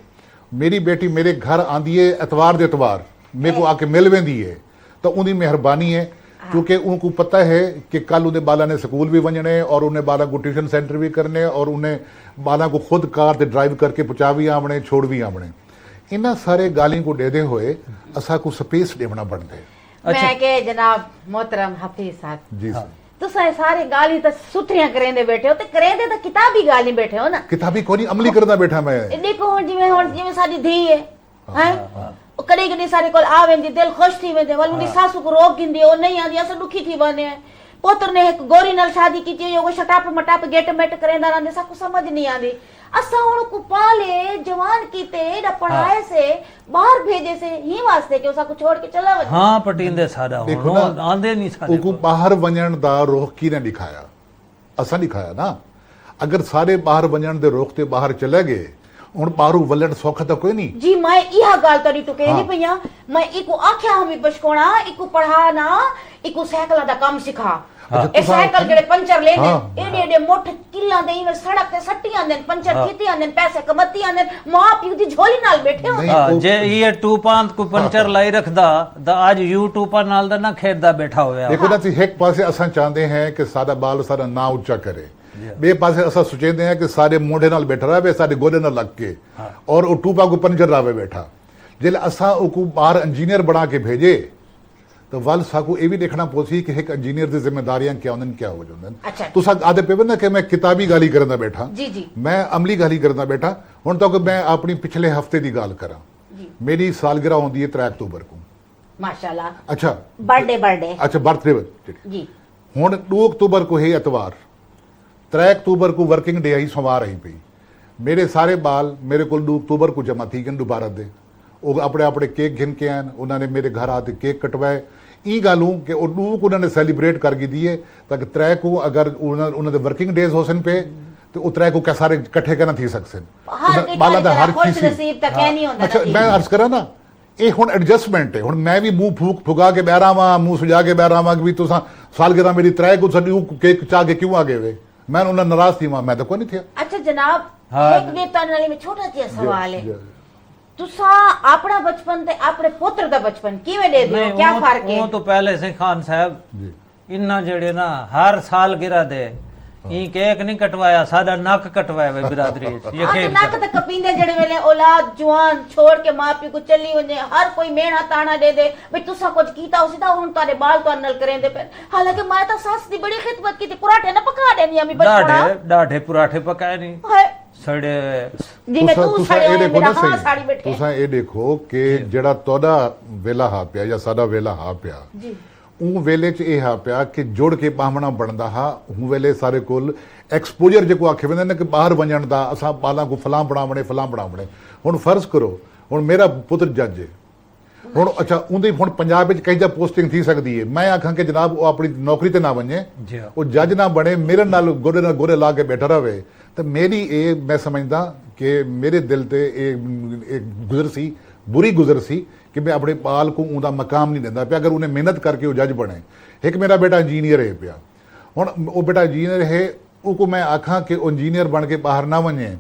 میری بیٹی میرے گھر آندی ہے اتوار دے اتوار میرے کو آ کے مل ویندی ہے تو ان کی مہربانی ہے، کیونکہ ان کو پتہ ہے کہ کل انہیں بالا نے سکول بھی ونجنے اور انہیں بالا کو ٹیوشن سینٹر بھی کرنے اور انہیں بالا کو خود کار تے ڈرائیو کر کے پہنچا بھی آمنے چھوڑ بھی آمنے. انہاں سارے گالیاں کو دے دے ہوئے اساں کو سپیس دیونا بنتے. میں کہ جناب محترم حفیظ صاحب جی تساں سارے گالی تے ستھریاں کریندے بیٹھے ہو تے کریندے تے کتابی گالی بیٹھے ہو نا، کتابی کوئی نہیں عملی کرنا بیٹھا میں. دیکھو ہن جویں ساری دھی ہے ہیں کڑی کڑی سارے کول آ ویندی دل خوش تھی ویندے ول ان دی ساسو کو روک گندی او نہیں آندی اسا دکھی تھی ونے. پوتر نے ایک گوری نال شادی کیتی ہوئی وہ شٹاپ مٹاپ گیٹ میٹ کریندا رہندے سا کو سمجھ نہیں آندی. اساں ہن کو پالے جوان کیتے ڈا پڑھائے سے باہر بھیجے سے ہی واسطے کہ اسا کو چھوڑ کے چلا وے. ہاں پٹیندے سارا ہن آندے نہیں سارے کو باہر ونجن دا روح کی نے دکھایا؟ اساں دکھایا نا. اگر سارے باہر ونجن دے روح تے باہر چلے گئے ہن باہروں ولن سوکھا تا کوئی نہیں. جی میں یہ گال تری ٹکے نہیں پیا، میں ایکو آکھیا ہم بشکونا ایکو پڑھانا ایکو سائیکل دا کام سکھا. اے سائیکل جڑے پنچر لے دین ایڈے ایڈے موٹے کلاں دے ایویں سڑک تے سٹی آندے پنچر کیتی آندے پیسے کمتی آندے ماں پیو دی جھولی نال بیٹھے ہو. جے یہ ٹوپاں کو پنچر لائی رکھدا دا اج یوٹیوب نال دا نہ کھیڈدا بیٹھا ہویا. دیکھو نا سی ایک پاسے اساں چاہتے ہیں کہ سارا بال سارا نا اونچا کرے، بے پاسے اساں سوچتے ہیں کہ سارے موڈے نال بیٹھا رہے سارے گولے نال لگ کے اور وہ ٹوپا کو پنچر راوے بیٹھا. جل اساں کو باہر انجینئر بنا کے بھیجے تو ول ساکو یہ بھی دیکھنا پوسی کہ ایک انجینئر دی ذمہ داریاں کیا ہوندن کیا ہو جاندن. تو سا آدھے پہ نا کہ میں کتابی گالی کرنا بیٹھا، میں عملی گالی کرنا بیٹھا. ہن تو کہ میں اپنی پچھلے ہفتے دی گال کراں. میری سالگرہ ہوندی ہے 3 اکتوبر کو ماشاءاللہ. اچھا برتھ اچھا برتھ ڈے جی. ہن 2 اکتوبر کو ہے اتوار، 3 اکتوبر کو ورکنگ ڈے آئی سوار آئی پئی. میرے سارے بال میرے کو 2 اکتوبر کو جمع تھی گن دوبارہ دے. وہ اپنے اپنے کیک گھن کے آئے، انہوں نے میرے گھر آتے کیک کٹوائے. یہ گالوں کہ انہوں کو انہوں نے سیلیبریٹ کر کے دیے تاکہ 3 کو اگر انہوں نے ورکنگ ڈیز ہو سن پہ تو وہ 3 کو کیا سارے کٹھے کرنا تھی سکسن بالا دا ہر چیز. اچھا میں عرض کرا نا یہ ہن ایڈجسٹمنٹ ہے. ہن میں بھی منہ پھگا کے بہ رہا ہاں، منہ سجا کے بہ رہا ہاں کہ بھی تساں سالگرہ میری 3 کو کیک چاہ کے کیوں آگے ہوئے؟ میں انہوں نے ناراض تھی وہاں، میں تو کوئی نہیں تھا. اچھا جناب ایک ویتن میں چھوٹا جہا سوال ہے، تساں اپنا بچپن تے اپنے پوتر دا بچپن کیویں دے دیو؟ کیا فرق ہے؟ وہ تو پہلے سے خان صاحب इन्ना जेड़े ना हर साल गिरा दे ई केक नहीं कटवाया सादा नक कटवाया वे बिरादरी यकीन नक तक कपींदे जड़े वेले औलाद जवान छोड़ के मां पियो को चली वने हर कोई मेणा ताना दे दे भाई तुसा कुछ कीता उसी ता हुन तारे बाल तो नल करेंदे पे हालांकि मैं तो सास दी बड़ी खिदमत की थी पराठे ना पका देनी अमी बचपना डाढ़े पराठे पकाए नहीं हाय सड़े जी मैं तू ਤੁਸੀਂ सड़े ਇਹ ਦੇਖੋ मेरा ਨਾ हां साड़ी ਸਹੀ बैठे ਤੁਸੀਂ ਇਹ ਦੇਖੋ ਕਿ ਜਿਹੜਾ ਤੁਹਾਡਾ ਵੇਲਾ ਹਾ ਪਿਆ ਜਾਂ ਸਾਡਾ ਵੇਲਾ ਹਾ ਪਿਆ जी ਉਹ ਵੇਲੇ 'ਚ ਇਹ ਹਾ ਪਿਆ ਕਿ ਜੁੜ ਕੇ ਬਾਹਮਣਾ ਬਣਦਾ ਹਾ ਉਹ ਵੇਲੇ ਸਾਰੇ ਕੋਲ ਐਕਸਪੋਜ਼ਰ ਜੇ ਕੋ ਆਖੇ ਬੰਦੇ ਨੇ ਕਿ ਬਾਹਰ ਵੰਜਣ ਦਾ ਅਸਾਂ ਬਾਲਾਂ ਕੋ ਫਲਾਂ ਬਣਾਵਣੇ ਹੁਣ ਫਰਜ਼ ਕਰੋ ਹੁਣ ਮੇਰਾ ਪੁੱਤਰ ਜੱਜ ਹੈ ਹੁਣ ਅੱਛਾ ਉਹਦੀ ਹੁਣ ਪੰਜਾਬ ਵਿੱਚ ਕਈ ਜਾਂ ਪੋਸਟਿੰਗ ਥੀ ਸਕਦੀ ਹੈ ਮੈਂ ਆਖਾਂ ਕਿ ਜਨਾਬ ਉਹ ਆਪਣੀ ਨੌਕਰੀ ਤੇ ਨਾ ਵੰਜੇ ਜੀ ਉਹ ਜੱਜ ਨਾ ਬਣੇ ਮੇਰੇ ਨਾਲ ਗੋਰੇ ਲਾ ਕੇ ਬੈਠਾ ਰਵੇ ਤਾਂ ਮੇਰੀ ਇਹ ਮੈਂ ਸਮਝਦਾ ਕਿ ਮੇਰੇ ਦਿਲ ਤੇ ਇਹ ਗੁਜ਼ਰ ਸੀ ਬੁਰੀ ਗੁਜ਼ਰ ਸੀ ਕਿ ਮੈਂ ਆਪਣੇ ਬਾਲ ਕੋ ਉਹਦਾ ਮਕਾਮ ਨਹੀਂ ਦਿੰਦਾ ਪਿਆ ਅਗਰ ਉਹਨੇ ਮਿਹਨਤ ਕਰਕੇ ਉਹ ਜੱਜ ਬਣੇ ਇੱਕ ਮੇਰਾ ਬੇਟਾ ਇੰਜੀਨੀਅਰ ਹੈ ਪਿਆ ਹੁਣ ਉਹ ਬੇਟਾ ਇੰਜੀਨੀਅਰ ਹੈ ਉਹ ਕੋ ਮੈਂ ਆਖਾਂ ਕਿ ਉਹ ਇੰਜੀਨੀਅਰ ਬਣ ਕੇ ਬਾਹਰ ਨਾ ਵੰਜੇ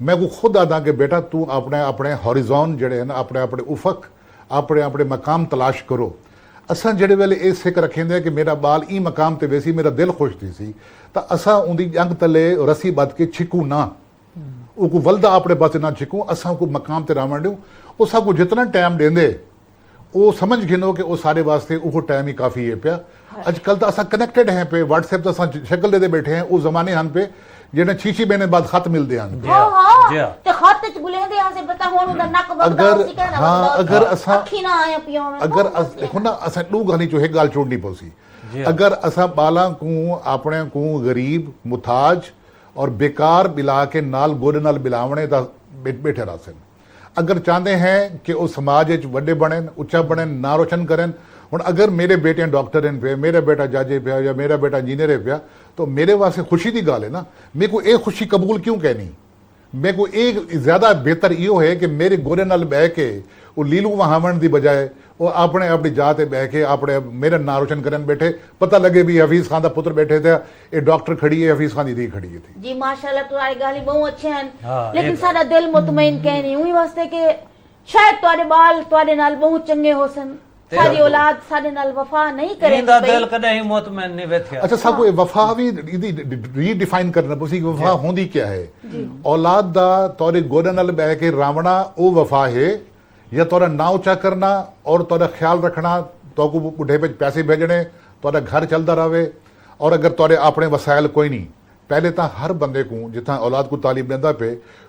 ਮੈਂ ਕੋ ਖੁਦ ਆਦਾਂ ਕਿ ਬੇਟਾ ਤੂੰ ਆਪਣੇ ਹੌਰੀਜ਼ਨ ਜਿਹੜੇ ਹਨ ਆਪਣੇ ਉਫਕ ਆਪਣੇ ਮਕਾਮ ਤਲਾਸ਼ ਕਰੋ ਅਸਾਂ ਜਿਹੜੇ ਵੇਲੇ ਇਹ ਸਿੱਖ ਰੱਖੇਂਦੇ ਕਿ ਮੇਰਾ ਬਾਲ ਇਹ ਮਕਾਮ ਤੇ ਵੇਸੀ ਮੇਰਾ ਦਿਲ ਖੁਸ਼ ਥੀ ਸੀ ਤਾਂ ਅਸਾਂ ਉਹਦੀ ਜੰਗ ਤਲੇ ਰੱਸੀ ਬੱਧ ਕੇ ਛਿਕੂ ਨਾ ਉਹ ਕੋ ਵਲਦਾ ਆਪਣੇ ਪਾਸੇ ਨਾ ਛਿਕੂ ਅਸਾਂ ਕੋ ਮਕਾਮ ਤੇ ਰਾਵਣ ਦਿਓ ਉਹ ਸਭ ਕੋ ਜਿਤਨਾ ਟਾਈਮ ਦੇਂਦੇ ਉਹ ਸਮਝ ਗਿਨੋ ਕਿ ਉਹ ਸਾਰੇ ਵਾਸਤੇ ਉਹ ਟਾਈਮ ਹੀ ਕਾਫੀ ਹੈ ਪਿਆ ਅੱਜ ਕੱਲ ਤਾਂ ਅਸਾਂ ਕਨੈਕਟਡ ਹੈ ਪੇ WhatsApp ਤਾਂ ਅਸਾਂ ਸ਼ਕਲ ਦੇ ਬੈਠੇ ਹਾਂ ਉਹ ਜ਼ਮਾਨੇ ਹਨ ਪੇ ਜਿਹੜੇ 6 ਮਹੀਨੇ ਬਾਅਦ ਖਤ ਮਿਲਦੇ ਹਨ ਹਾਂ ਤੇ ਖਤ ਚ ਗੁਲੇਂਦੇ ਆ ਸੇ ਪਤਾ ਹੁਣ ਉਹਦਾ ਨੱਕ ਵਗਦਾ ਉਸੇ ਕਹਿਣਾ ਹਾਂ ਅਗਰ ਅਸਾਂ ਅੱਖੀ ਨਾ ਆਇਆ ਪਿਓ ਮੈਂ ਅਗਰ ਦੇਖੋ ਨਾ ਅਸਾਂ ਲੂ ਗਾਨੀ ਚੋ ਇੱਕ ਗੱਲ ਛੋੜਨੀ ਪਉਸੀ ਅਗਰ ਅਸਾਂ ਬਾਲਾਂ ਕੋ ਆਪਣੇ ਕੋ ਗਰੀਬ ਮੁਤਾਜ ਔਰ ਬੇਕਾਰ ਬਿਲਾ ਕੇ ਨਾਲ ਗੋਰੇ ਨਾਲ ਬਿਲਾਵਣੇ ਦਾ ਬੈਠੇ ਰਾਸਨ ਅਗਰ ਚਾਹੁੰਦੇ ਹੈ ਕਿ ਉਹ ਸਮਾਜ ਵਿੱਚ ਵੱਡੇ ਬਣਨ ਉੱਚਾ ਬਣਨ ਨਾ ਰੋਸ਼ਨ ਕਰਨ ਹੁਣ ਅਗਰ ਮੇਰੇ ਬੇਟੇ ਡਾਕਟਰ ਹਨ ਪਏ ਮੇਰਾ ਬੇਟਾ ਜੱਜ ਪਿਆ ਜਾਂ ਮੇਰਾ ਬੇਟਾ ਇੰਜੀਨੀਅਰ ਹੈ ਪਿਆ ਤਾਂ ਮੇਰੇ ਵਾਸਤੇ ਖੁਸ਼ੀ ਦੀ ਗੱਲ ਹੈ ਨਾ ਮੇਰੇ ਕੋ ਇਹ ਖੁਸ਼ੀ ਕਬੂਲ ਕਿਉਂ ਕਹਿਣੀ ਮੇਰੇ ਕੋ ਇਹ ਜ਼ਿਆਦਾ ਬਿਹਤਰ ਇਹੋ ਹੈ ਕਿ ਮੇਰੇ ਗੋਰੇ ਨਾਲ ਬਹਿ ਕੇ ਉਹ ਲੀਲੂ ਵਹਾਵਣ ਦੀ ਬਜਾਏ ਉਹ ਆਪਣੀ ਜਾਤ ਤੇ ਬਹਿ ਕੇ ਆਪਣੇ ਮੇਰਾ ਨਾਂ ਰੋਸ਼ਨ ਕਰਨ ਬੈਠੇ ਪਤਾ ਲੱਗੇ ਵੀ ਹਫੀਜ਼ ਖਾਨ ਦਾ ਪੁੱਤਰ ਬੈਠੇ ਤੇ ਇਹ ਡਾਕਟਰ ਖੜੀ ਹੈ ਹਫੀਜ਼ ਖਾਨ ਦੀ ਧੀ ਖੜੀ ਹੈ जी माशाल्लाह तुम्हारी गाली बहुत अच्छे हैं लेकिन सारा दिल मुतमईन कहनी हुई वास्ते के शायद तुम्हारे बाल तुम्हारे नाल बहुत चंगे हो सन सारी औलाद सारे नाल वफा नहीं करे ਇਹਦਾ ਦਿਲ ਕਦੇ ਹੀ ਮੁਤਮੈਨ ਨਹੀਂ ਵੇਖਿਆ ਅੱਛਾ ਸਭ ਕੋ ਵਫਾ ਵੀ ਇਹਦੀ ਰੀਡਿਫਾਈਨ ਕਰਨਾ ਪਉਸੀ ਕਿ ਵਫਾ ਹੁੰਦੀ ਕੀ ਹੈ ਔਲਾਦ ਦਾ ਤੁਹਾਡੇ ਗੋਰੇ ਨਾਲ ਬਹਿ ਕੇ ਰਾਵਣਾ ਉਹ ਵਫਾ ਹੈ ਜਾਂ ਤੁਹਾਡਾ ਨਾਂ ਉੱਚਾ ਕਰਨਾ ਔਰ ਤੁਹਾਡਾ ਖਿਆਲ ਰੱਖਣਾ ਤੁਹਾਨੂੰ ਬੁੱਢੇ ਵਿੱਚ ਪੈਸੇ ਭੇਜਣੇ ਤੁਹਾਡਾ ਘਰ ਚੱਲਦਾ ਰਹੇ ਔਰ ਅਗਰ ਤੁਹਾਡੇ ਆਪਣੇ ਵਸਾਇਲ ਕੋਈ ਨਹੀਂ ਪਹਿਲੇ ਤਾਂ ਹਰ ਬੰਦੇ को जितना औलाद को तालीम लेंदा पे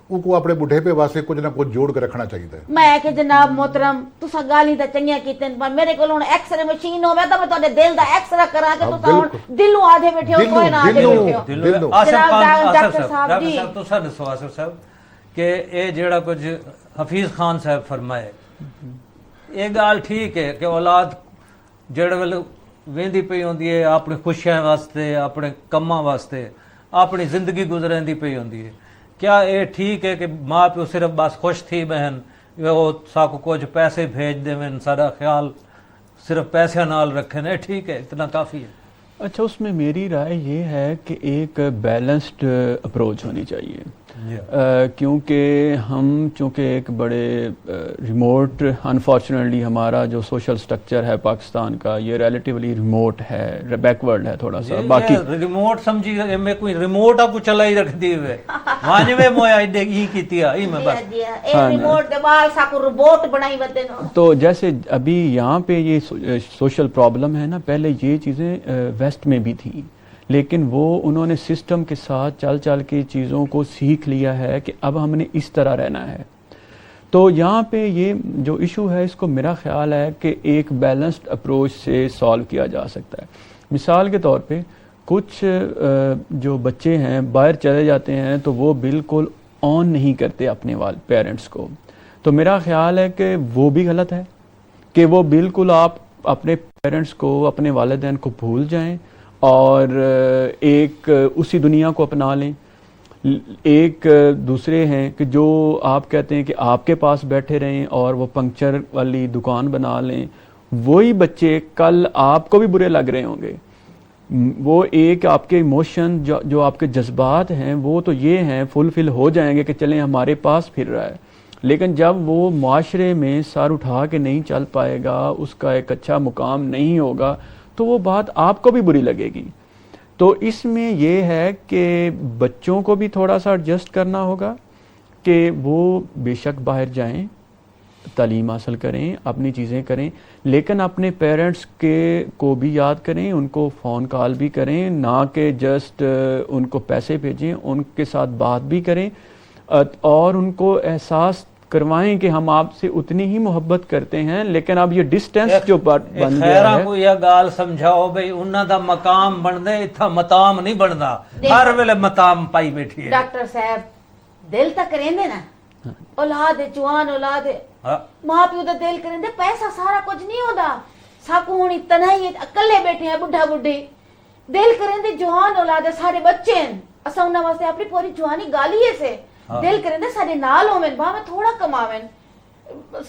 उनको अपने बुढ़े पे वास्ते कुछ ना कुछ जोड़ के रखना चाहिए मैं कि जनाब मोहतरम तुसा गाली ता चंगियां कीतन पर मेरे कोल हुन एक्सरे मशीन होवे तां मैं तोडे दिल दा एक्सरा करा के तुसा हुन दिलों आधे बैठे हो कोई ना आधे बैठे हो दिलों आसिफ खान डॉक्टर साहब जी तुसा दसो आसिफ साहब कि ये जेड़ा कुछ हफीज खान साहब फरमाए ये गाल ठीक है कि औलाद जेड़े वेले वेंदी पई होंदी है अपनी खुशियां वास्ते अपने कम्मां वास्ते अपनी जिंदगी गुजरेंदी पई होंदी है क्या ये ठीक है कि माँ प्यो सिर्फ बस खुश थी बहन वो साको कुछ पैसे भेज देवन सारा ख्याल सिर्फ पैसे नाल रखे ने ठीक है इतना काफ़ी है अच्छा उसमें मेरी राय ये है कि एक बैलेंस्ड अप्रोच होनी चाहिए क्योंकि हम चूँकि एक बड़े रिमोट अनफॉर्चुनेटली हमारा जो सोशल स्ट्रक्चर है पाकिस्तान का ये रिलेटिवली रिमोट है बैकवर्ड है थोड़ा सा बाकी रिमोट समझी मैं कोई रिमोट आपको चला ही रख दी हुए वाजवे मोया ही कीतिया ही मैं बस ए रिमोट दे बाल साको रोबोट बनाई वते नो तो जैसे अभी यहाँ पे ये सोशल प्रॉब्लम है ना पहले ये चीज़ें वेस्ट में भी थी लेकिन वो उन्होंने सिस्टम के साथ चल चल के चीज़ों को सीख लिया है कि अब हमने इस तरह रहना है तो यहाँ पे ये जो इशू है इसको मेरा ख्याल है कि एक बैलेंस्ड अप्रोच से सॉल्व किया जा सकता है मिसाल के तौर पे कुछ जो बच्चे हैं बाहर चले जाते हैं तो वो बिल्कुल ऑन नहीं करते अपने पेरेंट्स को तो मेरा ख्याल है कि वो भी गलत है कि वो बिल्कुल आप अपने पेरेंट्स को अपने वालिदैन को भूल जाएं और एक उसी दुनिया को अपना लें एक दूसरे हैं कि जो आप कहते हैं कि आपके पास बैठे रहें और वो पंक्चर वाली दुकान बना लें वही बच्चे कल आपको भी बुरे लग रहे होंगे वो एक आपके इमोशन जो आपके जज्बात हैं वो तो ये हैं फुलफिल हो जाएंगे कि चलें हमारे पास फिर रहा है लेकिन जब वो माशरे में सर उठा के नहीं चल पाएगा उसका एक अच्छा मुकाम नहीं होगा تو وہ بات آپ کو بھی بری لگے گی. تو اس میں یہ ہے کہ بچوں کو بھی تھوڑا سا ایڈجسٹ کرنا ہوگا کہ وہ بے شک باہر جائیں, تعلیم حاصل کریں, اپنی چیزیں کریں, لیکن اپنے پیرنٹس کے کو بھی یاد کریں, ان کو فون کال بھی کریں, نہ کہ جسٹ ان کو پیسے بھیجیں, ان کے ساتھ بات بھی کریں اور ان کو احساس کروائیں کہ ہم آپ سے اتنی ہی محبت کرتے ہیں, لیکن اب یہ ڈسٹینس جو بن گیا ہے. کو یہ گال سمجھاؤ بھئی انہاں دا مقام بن دے, اتھا مطام نہیں بندا, ہر ویلے مطام پائی بیٹھی ہے. ڈاکٹر صاحب دل تک کریں دے نا, اولاد جوان اولاد ماں پیو دا دل کریں دے, پیسہ سارا کچھ نہیں ہوتا, ساکو ہونی تنہائی اکلے بیٹھے ہیں بڈھا بڈھی, دل کریں دے جوان اولاد سارے بچے ہیں, اسا انہاں واسطے اپنی پوری جوانی گالیے سے دل کریں دے سارے نال ہوویں, باویں تھوڑا کماویں,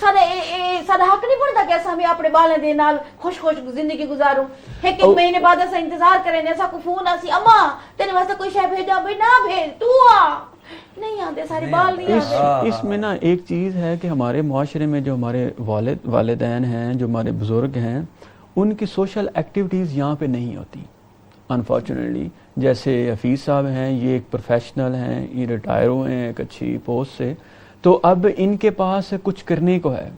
سارا حق نہیں بنتا کہ اسا ہمیں اپنے بالیں دے نال خوش خوش زندگی گزاروں. ایک مہینے بعد اسا انتظار کریں دے, اسا کو فون آسی اماں تیرے واسطے کوئی شے بھیجا, بھئی نہ بھیج, تو آ نہیں آتے, سارے بال نہیں آتے. اس میں نا ایک چیز ہے کہ ہمارے معاشرے میں جو ہمارے والدین ہیں, جو ہمارے بزرگ ہیں, ان کی سوشل ایکٹیویٹیز یہاں پہ نہیں ہوتی انفارچونیٹلی. جیسے حفیظ صاحب ہیں, یہ ایک پروفیشنل ہیں, یہ ریٹائر ہوئے ہیں ایک اچھی پوسٹ سے, تو اب ان کے پاس کچھ کرنے کو ہے.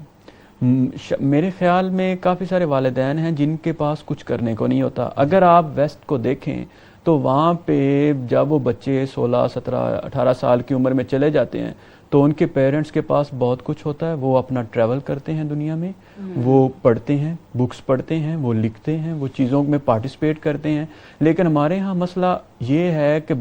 میرے خیال میں کافی سارے والدین ہیں جن کے پاس کچھ کرنے کو نہیں ہوتا. اگر آپ ویسٹ کو دیکھیں تو وہاں پہ جب وہ بچے 16, 17, 18 سال کی عمر میں چلے جاتے ہیں تو ان کے پیرنٹس کے پاس بہت کچھ ہوتا ہے, وہ اپنا ٹریول کرتے ہیں دنیا میں, وہ پڑھتے ہیں, بکس پڑھتے ہیں, وہ لکھتے ہیں, وہ چیزوں میں پارٹیسپیٹ کرتے ہیں. لیکن ہمارے ہاں مسئلہ یہ ہے کہ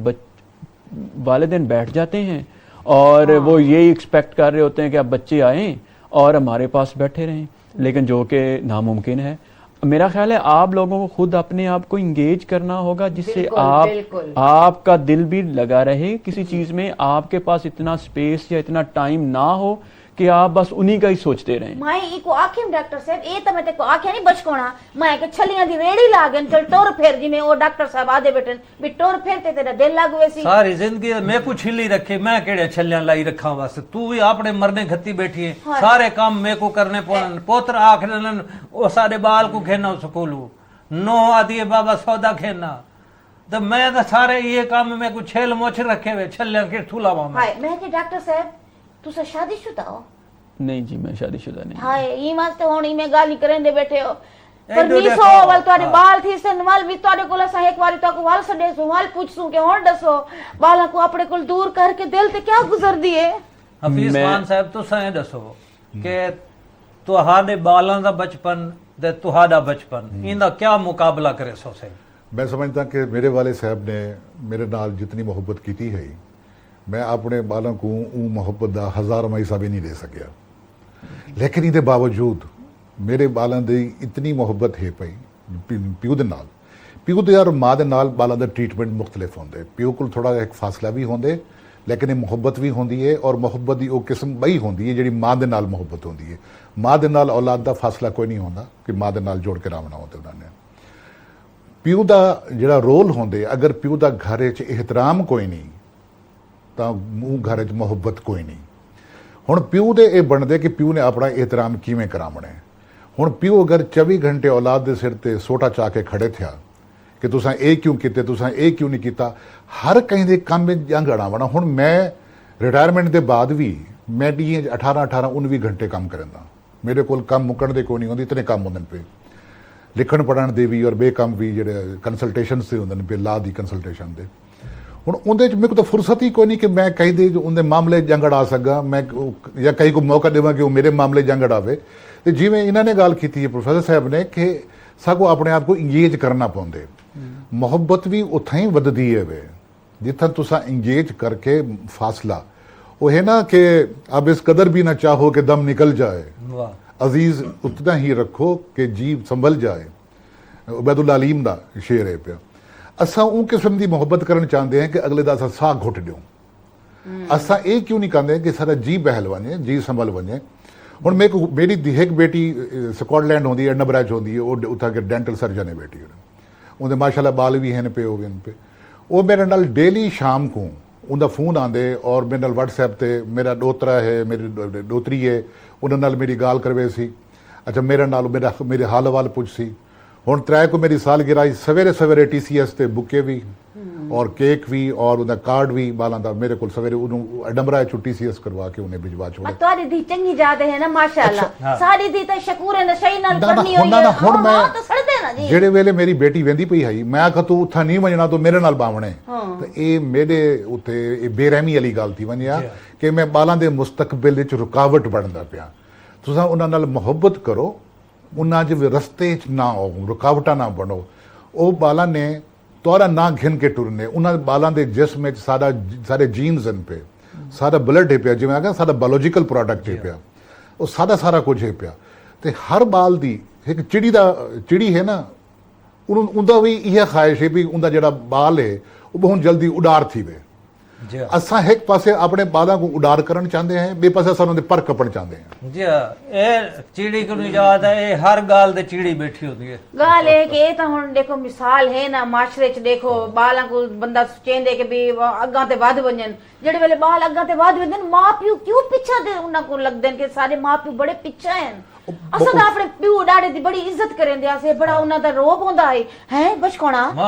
والدین بیٹھ جاتے ہیں اور وہ یہی ایکسپیکٹ کر رہے ہوتے ہیں کہ اب بچے آئیں اور ہمارے پاس بیٹھے رہیں, لیکن جو کہ ناممکن ہے. میرا خیال ہے آپ لوگوں کو خود اپنے آپ کو انگیج کرنا ہوگا, جس سے آپ کا دل بھی لگا رہے کسی چیز میں, آپ کے پاس اتنا سپیس یا اتنا ٹائم نہ ہو کہ آپ بس انہی کا ہی سوچتے رہیں. میں ایک آکھیم ڈاکٹر صاحب, اے تے میں تے کو آکھیا نہیں بچکونا, میں کہ چھلیاں دی ریڑی لاگن چل ٹور پھر, جی میں او ڈاکٹر صاحب آدے بیٹھن بھی ٹور پھر تے تیرا دل لگ ویسی. ساری زندگی میں کو چھلی رکھے, میں کیڑے چھلیاں لائی رکھاں واسطے, تو بھی اپنے مرنے گھتی بیٹھی ہے, سارے کام میں کو کرنے پڑن. پوتر آکھن او سارے بال کو کھینا سکولو, نو آدھی بابا سودا کھینا, تو میں تو سارے یہ کام میں کو چھل موچ رکھے ہوئے, چھلیاں کے تھولا وہاں. ہائے میں کہ ڈاکٹر صاحب تسا شادی شدہ ہو؟ نہیں جی میں شادی شدہ نہیں. ہائے ای واسطے ہونی میں گالی کریں دے بیٹھے ہو. پر میسو وال تواڈے بال تھی سن وال بھی تواڈے کول اسا ایک واری تو کو وال سڈے سو وال پوچھسوں کہ ہن دسو بالاں کو اپنے کول دور کر کے دل تے کیا گزر دیے. حفیظ خان صاحب تساں اے دسو کہ تہاڈے بالاں دا بچپن تے تہاڈا بچپن ایندا کیا مقابلہ کرے سو سے؟ میں سمجھتا کہ میرے والد صاحب نے میرے نال جتنی محبت کیتی ہے, میں اپنے بالاں کو اون محبت دا 1000 حصہ بھی نہیں دے سکیا. لیکن یہ باوجود میرے بالاں دی اتنی محبت ہے پئی پیو دے نال, پیو دے اور ماں دے نال بالاں دا ٹریٹمنٹ مختلف ہوندے. پیو کول تھوڑا ایک فاصلہ بھی ہوندے, لیکن یہ محبت بھی ہوندی ہے, اور محبت دی او قسم بئی ہوندی ہے جڑی ماں دے نال محبت ہوندی ہے. ماں دے نال اولاد دا فاصلہ کوئی نہیں ہوندا کہ ماں دے نال جوڑ کے راونا ہوندے انہاں نے. پیو دا جڑا رول ہوندے, اگر پیو دا گھر وچ احترام کوئی نہیں ਤਾਂ ਮੂੰਹ ਘਰ 'ਚ ਮੁਹੱਬਤ ਕੋਈ ਨਹੀਂ. ਹੁਣ ਪਿਓ ਦੇ ਇਹ ਬਣਦੇ ਕਿ ਪਿਓ ਨੇ ਆਪਣਾ ਇਹਤਰਾਮ ਕਿਵੇਂ ਕਰਾਉਣਾ ਹੈ. ਹੁਣ ਪਿਓ ਅਗਰ 24 ਘੰਟੇ ਔਲਾਦ ਦੇ ਸਿਰ ਤੇ ਸੋਟਾ ਚਾ ਕੇ ਖੜੇ ਥਿਆ ਕਿ ਤੁਸੀਂ ਇਹ ਕਿਉਂ ਕੀਤੇ, ਤੁਸੀਂ ਇਹ ਕਿਉਂ ਨਹੀਂ ਕੀਤਾ, ਹਰ ਕਹੀਂ ਦੇ ਕੰਮ ਵਿੱਚ ਜੰਗ ਅੜਾਵਣਾ. ਹੁਣ ਮੈਂ ਰਿਟਾਇਰਮੈਂਟ ਦੇ ਬਾਅਦ ਵੀ ਮੈਂ ਡੀ 18 19 ਘੰਟੇ ਕੰਮ ਕਰਦਾ. ਮੇਰੇ ਕੋਲ ਕੰਮ ਮੁੱਕਣ ਦੇ ਕੋਈ ਨਹੀਂ ਹੁੰਦੀ, ਇਤਨੇ ਕੰਮ ਹੁੰਦੇ ਪਏ, ਲਿਖਣ ਪੜ੍ਹਨ ਦੇ ਵੀ ਔਰ ਬੇਕੰਮ ਵੀ, ਜਿਹੜੇ ਕੰਸਲਟੇਸ਼ਨਸ ਦੇ ਹੁੰਦੇ ਨੇ ਪਏ, ਲਾਅ ਦੀ ਕੰਸਲਟੇਸ਼ਨ ਦੇ. ਹੁਣ ਉਹਦੇ 'ਚ ਮੇਰੇ ਕੋਲ ਤਾਂ ਫੁਰਸਤ ਹੀ ਕੋਈ ਨਹੀਂ ਕਿ ਮੈਂ ਕਹੀ ਦੇ ਉਹਦੇ ਮਾਮਲੇ ਜੰਗ ਅੜਾ ਸਕਾਂ, ਮੈਂ ਜਾਂ ਕਈ ਕੋ ਮੌਕਾ ਦੇਵਾਂ ਕਿ ਉਹ ਮੇਰੇ ਮਾਮਲੇ ਜੰਗ ਅੜਾਵੇ. ਤੇ ਜਿਵੇਂ ਇਹਨਾਂ ਨੇ ਗੱਲ ਕੀਤੀ ਹੈ ਪ੍ਰੋਫੈਸਰ ਸਾਹਿਬ ਨੇ ਕਿ ਸਗੋਂ ਆਪਣੇ ਆਪ को ਇੰਗੇਜ ਕਰਨਾ ਪਾਉਂਦੇ. ਮੁਹੱਬਤ ਵੀ ਉੱਥੇ ਹੀ ਵੱਧਦੀ ਹੈ ਵੇ ਜਿੱਥੇ ਤੁਸੀਂ ਇੰਗੇਜ ਕਰਕੇ ਫਾਸਲਾ. वो है ना कि अब इस कदर भी ना चाहो कि दम निकल जाए, अजीज उतना ही रखो कि जी संभल जाए. उबैदुल अलीम दा शेर है पिया. असा उन किस्म की मुहब्बत करना चाहते हैं कि अगले दा असा साह घुट दियो. असा ये क्यों नहीं कहते कि सारा जी बहल वने, जी संभल वने. हुण मेरी एक बेटी स्कॉटलैंड होंदी है, एडनबरा होंदी है, वो उत्थे के डेंटल सर्जन है बेटी. उनके माशाल्लाह बाल भी हैं पे हो गए पे. वो मेरे नाल डेली शाम को उनका फोन आते और मेरे नाल व्हाट्सएप ते मेरा दोतरा है, मेरी दोतरी है, उन्होंने नाल मेरी गाल करवे सी. अच्छा मेरे नाल मेरे हाल वाल पुछ सी. ਹੁਣ ਤਰੇ ਕੋ ਮੇਰੀ ਸਾਲਗਿਰਾ ਸਵੇਰੇ ਸਵੇਰੇ TCS ਤੇ ਬੁੱਕੇ ਵੀ ਔਰ ਕੇਕ ਵੀ ਔਰ ਉਹਦਾ ਕਾਰਡ ਵੀ ਬਾਲਾਂ ਦਾ ਮੇਰੇ ਕੋਲ ਸਵੇਰੇ ਉਹਨੂੰ ਅਡੰਬਰਾ ਚ TCS ਕਰਵਾ ਕੇ ਉਹਨੇ ਭਿਜਵਾ ਛੋੜੇ। ਤੁਹਾਡੀ ਦੀ ਚੰਗੀ ਜਾਤ ਹੈ ਨਾ ਮਾਸ਼ਾਅੱਲਾ, ਸਾਡੀ ਦੀ ਤਾਂ ਸ਼ਕੂਰ ਨਸ਼ਈ ਨਾਲ ਨਾ, ਨਾ, ਪੜਨੀ ਹੋਈ ਨਾ, ਹੈ। ਨਾ, ਹੁਣ ਮੈਂ ਤਾਂ ਸੜਦੇ ਨਾ ਜੀ। ਜਿਹੜੇ ਵੇਲੇ ਮੇਰੀ ਬੇਟੀ ਵਹਿੰਦੀ ਪਈ ਹੈ ਮੈਂ ਆਖਾ ਤੂੰ ਉੱਥਾ ਨਹੀਂ ਵਜਣਾ ਤੂੰ ਮੇਰੇ ਨਾਲ ਬਾਵਣੇ ਤੇ ਇਹ ਮੇਰੇ ਉੱਤੇ ਇਹ ਬੇਰਹਿਮੀ ਵਾਲੀ ਗੱਲ ਥੀ ਵੰਿਆ ਕਿ ਮੈਂ ਬਾਲਾਂ ਦੇ ਮੁਸਤਕਬਲ ਵਿੱਚ ਰੁਕਾਵਟ ਬਣਦਾ ਪਿਆ। ਤੁਸੀਂ ਉਹਨਾਂ ਨਾਲ ਮੁਹੱਬਤ ਕਰੋ, ਉਹਨਾਂ ਦੇ ਰਸਤੇ 'ਚ ਨਾ ਆਓ, ਰੁਕਾਵਟਾਂ ਨਾ ਬਣੋ। ਉਹ ਬਾਲਾਂ ਨੇ ਤੁਹਾਡਾ ਨਾ ਘਿਨ ਕੇ ਟੁਰਨੇ, ਉਹਨਾਂ ਦੇ ਬਾਲਾਂ ਦੇ ਜਿਸਮ ਵਿੱਚ ਸਾਰੇ ਜੀਨਸ ਹਨ ਪਏ, ਸਾਡਾ ਬਲੱਡ ਹੈ ਪਿਆ, ਜਿਵੇਂ ਆਖਿਆ ਸਾਡਾ ਬਾਇਓਲੋਜੀਕਲ ਪ੍ਰੋਡਕਟ ਹੈ ਪਿਆ, ਉਹ ਸਾਰਾ ਕੁਝ ਹੈ ਪਿਆ। ਤੇ ਹਰ ਬਾਲ ਦੀ ਇੱਕ ਚਿੜੀ ਹੈ ਨਾ, ਉਹਦਾ ਵੀ ਇਹ ਖਾਹਿਸ਼ ਹੈ ਵੀ ਉਹਦਾ ਜਿਹੜਾ ਬਾਲ ਹੈ ਉਹ ਬਹੁਤ ਜਲਦੀ ਉਡਾਰ ਥੀਵੇ। ਜੀ ਅਸਾਂ ਇੱਕ ਪਾਸੇ ਆਪਣੇ ਬਾਲਾਂ ਨੂੰ ਉਡਾਰ ਕਰਨ ਚਾਹੁੰਦੇ ਹਾਂ, ਬੇ ਪਾਸੇ ਸਾਨੂੰ ਦੇ ਪਰ ਕੱਪਣ ਚਾਹੁੰਦੇ ਹਾਂ। ਜੀ ਇਹ ਚਿੜੀ को याद है, ये हर गाल दे चिड़ी बैठी होती है। ਗੱਲ ਇਹ ਕਿ ਇਹ ਤਾਂ ਹੁਣ ਦੇਖੋ ਮਿਸਾਲ ਹੈ ਨਾ ਮਾਸ਼ਰੇ ਚ, ਦੇਖੋ ਬਾਲਾਂ ਕੋ ਬੰਦਾ ਚਾਹੁੰਦੇ ਕਿ ਵੀ ਅੱਗਾਂ ਤੇ ਵੱਧ ਵੰਜਣ, ਜਿਹੜੇ ਵੇਲੇ ਬਾਲ ਅੱਗਾਂ ਤੇ ਵੱਧ ਵੰਜਣ ਮਾਂ ਪਿਓ ਕਿਉਂ ਪਿੱਛਾ ਦੇ ਉਹਨਾਂ ਕੋ ਲੱਗਦੇ ਨੇ ਕਿ ਸਾਰੇ ਮਾਂ ਪਿਓ ਬੜੇ ਪਿੱਛਾ ਹਨ। ਅਸਾਂ ਤਾਂ ਆਪਣੇ ਪਿਓ ਡਾੜੇ ਦੀ ਬੜੀ ਇੱਜ਼ਤ ਕਰਿੰਦੇ ਆਸੇ, ਬੜਾ ਉਹਨਾਂ ਦਾ ਰੋਬ ਹੁੰਦਾ ਹੈ ਬਚਕੋਣਾ।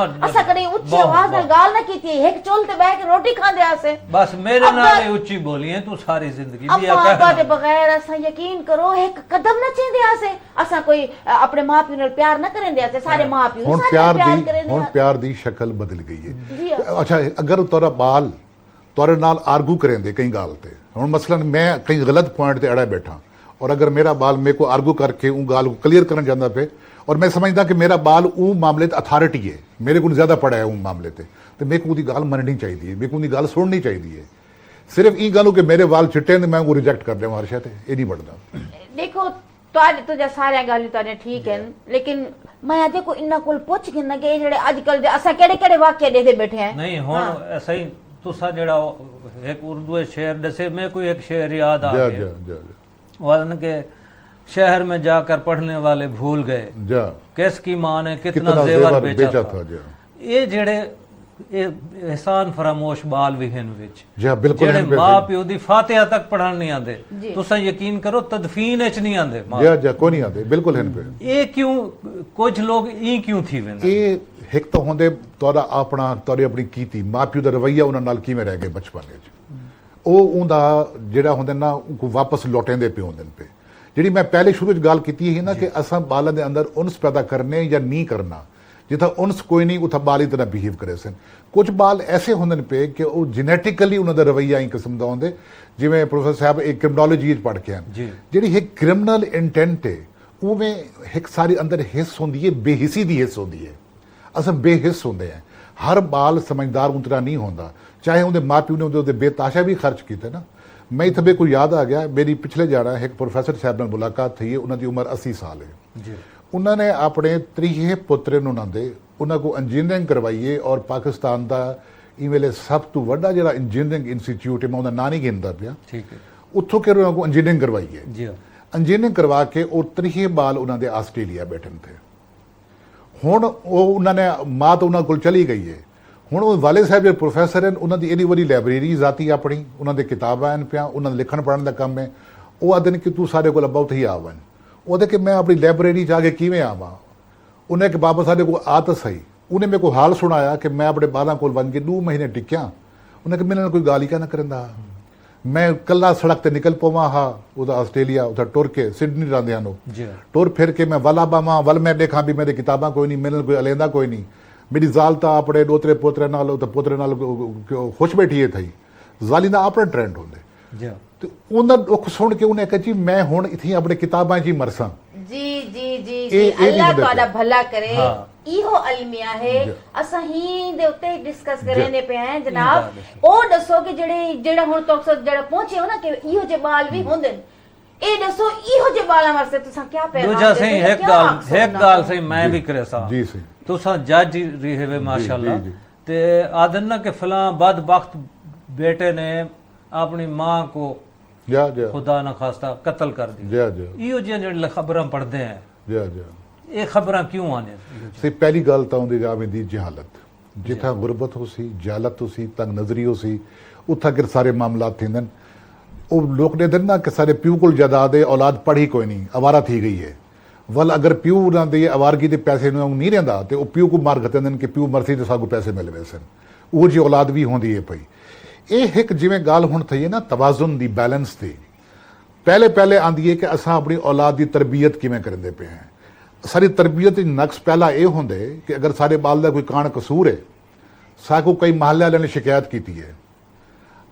ਅਸਾਂ ਕਦੇ ਉੱਚੀ ਆਵਾਜ਼ ਨਾਲ ਗਾਲ ਨਾ ਕੀਤੀ, ਇੱਕ ਚੁੱਲ੍ਹ ਤੇ ਬਹਿ ਕੇ ਰੋਟੀ ਖਾਂਦੇ ਆਸੇ। बस मेरे नाल ही ऊंची बोली है तू सारी जिंदगी भी अम्मा अब्बा दे बगैर असां यकीन करो एक कदम ना चेंदे आसे। असां कोई अपने मां प्यो नाल प्यार ना करेंदे आसे, सारे मां प्यो ਹੁਣ सारे ਪਿਆਰ प्यार ਦੀ करेंदे ਹੁਣ आ। ਪਿਆਰ ਦੀ ਸ਼ਕਲ ਬਦਲ ਗਈ ਜੀ ਹੈ। ਅੱਛਾ ਅਗਰ ਤੁਹਾਡਾ ਬਾਲ ਤੁਹਾਡੇ ਨਾਲ ਆਰਗੂ ਕरेंदे ਕਈ ਗੱਲ ਤੇ, ਹੁਣ ਮਸਲਨ ਮੈਂ ਕਈ ਗਲਤ ਪੁਆਇੰਟ ਤੇ ਅੜਾ ਬੈਠਾ और अगर मेरा बाल मेरे को आर्गू करके उन गाल को क्लियर करना चाहता पे और मैं समझदा कि मेरा बाल वो मामले ते अथॉरिटी है, मेरे को ज़्यादा पड़ा है उन मामले ते, तो मेरे को उनकी गाल मननी चाहिए, मेरे को उनकी गाल सुननी चाहिए। सिर्फ ये गल कि मेरे बाल चिट्टे ने मैं वो रिजेक्ट कर दें हर शायद ये नहीं बढ़ता। देखो ਤੁਹਾਡੇ तो जा सारे गल ਤੁਹਾਡੇ ठीक है, लेकिन मैं देखो इन्ना कोल पुछ के ना कि जेड़े आजकल दे असा केड़े वाक्य देते बैठे हैं। नहीं हुन ऐसा ही तुसा जेड़ा एक उर्दू शेर दसे, मैं कोई एक शेर याद आ जा गया जा जा वजन के शहर में जाकर पढ़ने वाले भूल गए जा किसकी माँ ने कितना जेवर बेचा था। जा ये जेड़े एहसान फरामोश बाल भी हैं विच जा बिल्कुल जेड़े हैं पे मां प्यो दी फातिहा तक पढ़न नहीं आंदे, जी। तुसा यकीन करो तदफीन विच नहीं आंदे मां। जा जा कोई नहीं आते बिल्कुल हैं पे। ये क्यों कुछ लोग ई क्यों थी वेंदे? ਇਹ ਇੱਕ ਤਾਂ ਹੁੰਦੇ ਤੁਹਾਡਾ ਆਪਣਾ ਤੁਹਾਡੀ ਆਪਣੀ ਕੀਤੀ ਮਾਂ ਪਿਓ ਦਾ ਰਵਈਆ ਉਹਨਾਂ ਨਾਲ ਕਿਵੇਂ ਰਹਿ ਗਏ ਬਚਪਨ ਵਿੱਚ, ਉਹ ਉਹਦਾ ਜਿਹੜਾ ਹੁੰਦਾ ਨਾ ਉਹ ਵਾਪਸ ਲੌਟੇਂਦੇ ਪਏ ਹੁੰਦੇ ਨੇ ਪਏ। ਜਿਹੜੀ ਮੈਂ ਪਹਿਲੇ ਸ਼ੁਰੂ ਵਿੱਚ ਗੱਲ ਕੀਤੀ ਸੀ ਨਾ ਕਿ ਅਸਾਂ ਬਾਲਾਂ ਦੇ ਅੰਦਰ ਉਨਸ ਪੈਦਾ ਕਰਨੇ ਜਾਂ ਨਹੀਂ ਕਰਨਾ, ਜਿੱਥਾ ਉਨਸ ਕੋਈ ਨਹੀਂ ਉਥਾ ਬਾਲ ਹੀ ਤਰ੍ਹਾਂ ਬਿਹੇਵ ਕਰੇ ਸਨ। ਕੁਝ ਬਾਲ ਐਸੇ ਹੁੰਦੇ ਨੇ ਪਏ ਕਿ ਉਹ ਜੈਨੇਟਿਕਲੀ ਉਹਨਾਂ ਦਾ ਰਵਈਆ ਇੱਕ ਕਿਸਮ ਦਾ ਹੁੰਦੇ, ਜਿਵੇਂ ਪ੍ਰੋਫੈਸਰ ਸਾਹਿਬ ਇੱਕ ਕ੍ਰਿਮਨੋਲੋਜੀ ਵਿੱਚ ਪੜ੍ਹ ਕੇ ਹਨ ਜਿਹੜੀ ਇੱਕ ਕ੍ਰਿਮੀਨਲ ਇੰਟੈਂਟ ਹੈ ਉਵੇਂ ਇੱਕ ਸਾਰੀ ਅੰਦਰ ਹਿੱਸ ਹੁੰਦੀ ਹੈ, ਬੇਹਿੱਸੀ ਦੀ ਹਿੱਸ ਹੁੰਦੀ ਹੈ। ਅਸਾਂ ਬੇਹਿੱਸ ਹੁੰਦੇ ਆ, ਹਰ ਬਾਲ ਸਮਝਦਾਰ ਉਤਰਾ ਨਹੀਂ ਹੁੰਦਾ, ਚਾਹੇ ਉਹਦੇ ਮਾਂ ਪਿਓ ਨੇ ਉਹਦੇ ਬੇਤਾਸ਼ਾ ਵੀ ਖਰਚ ਕੀਤੇ ਨਾ। ਮੈਂ ਇੱਥੇ ਮੇਰੇ ਕੋਲ ਯਾਦ ਆ ਗਿਆ, ਮੇਰੀ ਪਿਛਲੇ ਜਾਣਾ ਇੱਕ ਪ੍ਰੋਫੈਸਰ ਸਾਹਿਬ ਨਾਲ ਮੁਲਾਕਾਤ ਥਈ ਹੈ, ਉਹਨਾਂ ਦੀ ਉਮਰ 80 ਸਾਲ ਹੈ ਜੀ। ਉਹਨਾਂ ਨੇ ਆਪਣੇ ਤ੍ਰੀਹੇ ਪੁੱਤਰ ਨੂੰ ਉਹਨਾਂ ਕੋ ਇੰਜੀਨੀਅਰਿੰਗ ਕਰਵਾਈਏ ਔਰ ਪਾਕਿਸਤਾਨ ਦਾ ਇਹ ਵੇਲੇ ਸਭ ਤੋਂ ਵੱਡਾ ਜਿਹੜਾ ਇੰਜੀਨੀਅਰਿੰਗ ਇੰਸਟੀਚਿਊਟ ਹੈ, ਮੈਂ ਉਹਦਾ ਨਾਂ ਨਹੀਂ ਗਿਣਦਾ ਪਿਆ, ठीक है ਉੱਥੋਂ ਕਿ ਉਹਨਾਂ ਕੋ ਇੰਜੀਨੀਅਰਿੰਗ ਕਰਵਾਈਏ। जी ਇੰਜੀਨੀਅਰਿੰਗ ਕਰਵਾ ਕੇ ਉਹ ਤ੍ਰੀਹੇ ਬਾਲ ਉਹਨਾਂ ਦੇ ਆਸਟ੍ਰੇਲੀਆ ਬੈਠਣ ਥੇ। ਹੁਣ ਉਹ ਉਹਨਾਂ ਨੇ ਮਾਂ ਤਾਂ ਉਹਨਾਂ ਕੋਲ ਚਲੀ ਗਈ ਹੈ, ਹੁਣ ਉਹ ਵਾਲੇ ਸਾਹਿਬ ਜਿਹੜੇ ਪ੍ਰੋਫੈਸਰ ਹਨ ਉਹਨਾਂ ਦੀ ਇੰਨੀ ਵੱਡੀ ਲਾਇਬ੍ਰੇਰੀ ਜ਼ਾਤੀ ਆਪਣੀ, ਉਹਨਾਂ ਦੇ ਕਿਤਾਬਾਂ ਹਨ ਪਿਆ, ਉਹਨਾਂ ਦਾ ਲਿਖਣ ਪੜ੍ਹਨ ਦਾ ਕੰਮ ਹੈ। ਉਹ ਆਖਦੇ ਨੇ ਕਿ ਤੂੰ ਸਾਡੇ ਕੋਲ ਬਹੁਤ ਹੀ ਆਵਨ, ਉਹਦੇ ਕਿ ਮੈਂ ਆਪਣੀ ਲਾਇਬ੍ਰੇਰੀ ਜਾ ਕੇ ਕਿਵੇਂ ਆਵਾਂ। ਉਹਨੇ ਕਿ ਬਾਬਾ ਸਾਡੇ ਕੋਲ ਆ ਤਾਂ ਸਹੀ, ਉਹਨੇ ਮੇਰੇ ਕੋਲ ਹਾਲ ਸੁਣਾਇਆ ਕਿ ਮੈਂ ਆਪਣੇ ਬਾਲਾਂ ਕੋਲ ਬਣ ਕੇ 2 ਮਹੀਨੇ ਟਿਕਿਆ। ਉਹਨੇ ਕਿ ਮੇਰੇ ਨਾਲ ਕੋਈ ਗਾਲੀ ਕਾ ਨਾ ਕਰਦਾ, ਮੈਂ ਕੱਲਾ ਸੜਕ ਤੇ ਨਿਕਲ ਪਵਾਂ ਹਾਂ ਉਹਦਾ ਆਸਟ੍ਰੇਲੀਆ ਉੱਥੇ ਟੁਰ ਕੇ ਸਿਡਨੀ ਰਹਿੰਦਿਆਂ ਨੂੰ जी ਟੁਰ ਫਿਰ ਕੇ ਮੈਂ ਵਾਲਾ ਬਾਵਾਂ ਵੱਲ ਮੈਂ ਦੇਖਾਂ ਵੀ ਮੇਰੇ ਕਿਤਾਬਾਂ ਕੋਈ ਨਹੀਂ, ਮੇਰੇ ਨਾਲ ਕੋਈ ਅਲੇਂਦਾ ਕੋਈ ਨਹੀਂ, ਮੇਰੀ ਜ਼ਾਲ ਤਾਂ ਆਪਣੇ ਦੋਤਰੇ ਪੋਤਰੇ ਨਾਲ ਪੋਤਰੇ ਨਾਲ ਖੁਸ਼ ਬੈਠੀ ਹੈ ਥਈ, ਜ਼ਾਲੀ ਦਾ ਆਪਣਾ ਟ੍ਰੈਂਡ ਹੁੰਦੇ। जी ਤੇ ਉਹਨਾਂ ਦੁੱਖ ਸੁਣ ਕੇ ਉਹਨੇ ਕਿਹਾ ਜੀ ਮੈਂ ਹੁਣ ਇੱਥੇ ਆਪਣੇ ਕਿਤਾਬਾਂ 'ਚ ਹੀ ਮਰਸਾਂ। जी जी जी ਇਹ जी ਨਹੀਂ अल्लाह मदद ਤੁਹਾਡਾ ਹੈ। ਭਲਾ ਕਰੇ। हाँ। ਇਹੋ ਅਲਮੀਆ ਹੈ ਜੀ। ਅਸਾਂ ਹੀ ਦੇ ਉੱਤੇ ਡਿਸਕਸ ਜੀ। ਕਰਨੇ ਪਏ ਹੈ ਇਹ ਜਨਾਬ। ਗੱਲ ਹੈ। ਉਹ ਦੱਸੋ ਕਿ ਜਿਹੜਾ ਹੁਣ ਤੱਕ ਜਿਹੜਾ ਪਹੁੰਚੇ ਹੋ ਨਾ ਕਿ ਇਹੋ ਜਿਹੇ ਬਾਲ ਵੀ ਹੁੰਦੇ ਨੇ, ਇਹ ਦੱਸੋ ਇਹੋ ਜਿਹੇ ਬਾਲਾਂ ਵਾਸਤੇ ਤੁਸੀਂ ਕੀ ਪੈਗਾਮ दूजा ਦੇ सही ਸਕਦੇ, एक क्या गाल आख एक सकना? गाल सही मैं भी करे सा जी सही तुसा जज रहे वे माशाल्लाह जी। ते आदन ना कि फलां बदबख्त बेटे ने अपनी मां को ਜਾ ਜਾ खुदा ना खास्ता कत्ल कर दी। ਜਾ ਜਾ इहो जिहियां खबरां पढ़दे हैं, ਜਾ ਜਾ ये खबरां क्यों आने? ਸੇ ਪਹਿਲੀ ਗੱਲ ਤਾਂ ਉਹਦੀ ਜਾਵੇ ਦੀ ਜਹਾਲਤ, ਜਿੱਥਾ ਗੁਰਬਤ ਹੋ ਸੀ, ਜਹਾਲਤ ਹੋ ਸੀ, ਤੰਗ ਨਜ਼ਰੀ ਹੋ ਸੀ, ਉੱਥਾ ਕਿ ਸਾਰੇ ਮਾਮਲਾਤ ਥींदन। ਉਹ ਲੋਕ ਨੇ ਦਿਨ ਨਾ ਕਿ ਸਾਰੇ ਪਿਓ ਕੋਲ ਜਾਇਦਾਦ ਹੈ, ਔਲਾਦ ਪੜ੍ਹੀ ਕੋਈ ਨਹੀਂ, ਅਵਾਰਾ ਥੀ ਗਈ ਹੈ। ਵੱਲ ਅਗਰ ਪਿਓ ਉਹਨਾਂ ਦੇ ਆਵਾਰਗੀ ਦੇ ਪੈਸੇ ਨੂੰ ਨਹੀਂ ਰਹਿੰਦਾ ਤੇ ਉਹ ਪਿਓ ਕੋ ਮਾਰ ਖਤੇ ਨੇ ਕਿ ਪਿਓ ਮਰਸੀ ਤੇ ਸਾਗੂ ਪੈਸੇ ਮਿਲ ਵੇ ਸਨ ਉਹ ਜੀ ਔਲਾਦ ਵੀ ਹੁੰਦੀ ਹੈ ਪਈ ਇਹ ਇੱਕ ਜਿਵੇਂ ਗੱਲ ਹੁਣ ਥਈ ਹੈ ਨਾ ਤਵਾਜ਼ਨ ਦੀ ਬੈਲੈਂਸ ਦੀ ਪਹਿਲੇ ਆਂਦੀ ਹੈ ਕਿ ਅਸਾਂ ਆਪਣੀ ਔਲਾਦ ਦੀ ਤਰਬੀਅਤ ਕਿਵੇਂ ਕਰਦੇ ਪਏ ਹਾਂ ਸਾਡੀ ਤਰਬੀਅਤ ਦੀ ਨਕਸ ਪਹਿਲਾ ਇਹ ਹੁੰਦੇ ਕਿ ਅਗਰ ਸਾਡੇ ਬਾਲ ਦਾ ਕੋਈ ਕਾਣ ਕਸੂਰ ਹੈ ਸਾਕੂ ਕਈ ਮਹੱਲੇ ਵਾਲਿਆਂ ਨੇ ਸ਼ਿਕਾਇਤ ਕੀਤੀ ਹੈ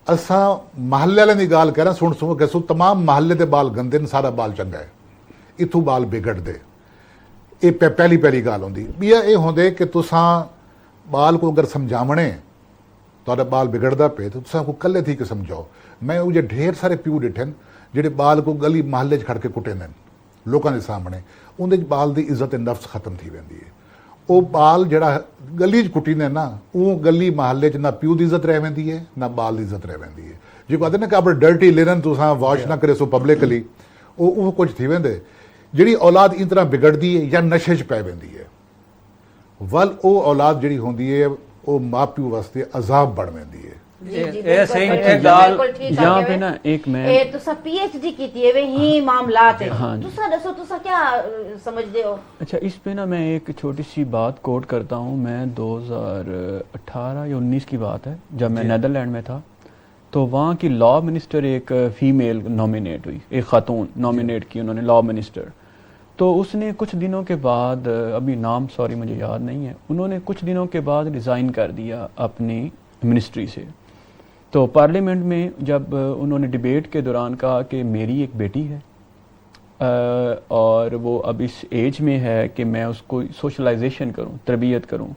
ਅਸਾਂ ਮਹੱਲੇ ਵਾਲਿਆਂ ਦੀ ਗੱਲ ਕਰਾਂ ਸੁਣ ਕੇ ਸੋ तमाम ਮਹੱਲੇ ਦੇ ਬਾਲ ਗੰਦੇ ਨੇ ਸਾਰਾ ਬਾਲ ਚੰਗਾ ਹੈ ਇਥੋਂ ਬਾਲ ਵਿਗੜਦੇ ਇਹ ਪਹਿਲੀ ਗੱਲ ਹੁੰਦੀ ਵੀ ਇਹ ਹੁੰਦੇ ਕਿ ਤੁਸਾਂ ਬਾਲ को अगर ਸਮਝਾਵਣੇ ਤੁਹਾਡਾ ਬਾਲ ਵਿਗੜਦਾ ਪਏ ਤਾਂ ਤੁਸਾਂ ਕੋ ਕੱਲੇ ਥੀ ਕੇ ਸਮਝਾਓ ਮੈਂ ਉਹ ਜੇ ਢੇਰ ਸਾਰੇ ਪਿਓ ਡਿਠੇ ਜਿਹੜੇ ਬਾਲ को ਗਲੀ ਮਹੱਲੇ 'ਚ ਖੜ ਕੇ ਕੁੱਟੇ ਨੇ ਲੋਕਾਂ ਦੇ ਸਾਹਮਣੇ ਉਹਦੇ 'ਚ ਬਾਲ ਦੀ ਇੱਜ਼ਤ ਨਫਸ ਖਤਮ ਥੀ ਵੈਂਦੀ ਹੈ ਉਹ ਬਾਲ ਜਿਹੜਾ ਗਲੀ 'ਚ ਕੁੱਟੀ ਨੇ ਨਾ ਉਹ ਗਲੀ ਮਹੱਲੇ 'ਚ ਨਾ ਪਿਓ ਦੀ ਇੱਜ਼ਤ ਰਹਿ ਵੈਂਦੀ ਹੈ ਨਾ ਬਾਲ ਦੀ ਇੱਜ਼ਤ ਰਹਿ ਵੈਂਦੀ ਹੈ ਜੇ ਕਹਿੰਦੇ ਨੇ ਕਿ ਆਪਣੇ ਡਰਟੀ ਲਿਨਨ ਤੁਸਾਂ ਵਾਸ਼ ਨਾ ਕਰੇ ਸੋ ਪਬਲਿਕਲੀ ਉਹ ਕੁਝ ਥੀ ਵੈਂਦੇ ਜਿਹੜੀ ਔਲਾਦ ਇਸ ਤਰ੍ਹਾਂ ਵਿਗੜਦੀ ਹੈ ਜਾਂ ਨਸ਼ੇ 'ਚ ਪੈ ਵੈਂਦੀ ਹੈ ਵੱਲ ਉਹ ਔਲਾਦ ਜਿਹੜੀ ਹੁੰਦੀ ਹੈ ਉਹ ਮਾਂ ਪਿਓ ਵਾਸਤੇ ਅਜ਼ਾਬ ਬਣ ਵੈਂਦੀ ਹੈ ਇਹ ਸਹੀ ਇਹ ਗੱਲ यहाँ पे ना एक मैं ਇਹ ਤੁਸੀਂ PhD ਕੀਤੀ ਹੈ ਵੇ ਹੀ ਮਾਮਲਾਤ ਹੈ हाँ जी। ਤੁਸੀਂ ਦੱਸੋ ਤੁਸੀਂ ਕੀ ਸਮਝਦੇ ਹੋ अच्छा इस पे ना मैं एक छोटी सी बात कोट करता हूँ मैं 2018 या 19 की बात है जब मैं नेदरलैंड में था तो वहाँ की लॉ मिनिस्टर एक फ़ीमेल नॉमिनेट हुई एक ख़ातून नॉमिनेट की उन्होंने लॉ मिनिस्टर तो उसने कुछ दिनों के बाद अभी नाम सॉरी मुझे याद नहीं है उन्होंने कुछ दिनों के बाद रिज़ाइन कर दिया अपनी मिनिस्ट्री से तो पार्लियामेंट में जब उन्होंने डिबेट के दौरान कहा कि मेरी एक बेटी है और वो अब इस एज में है कि मैं उसको सोशलाइजेशन करूं तरबियत करूं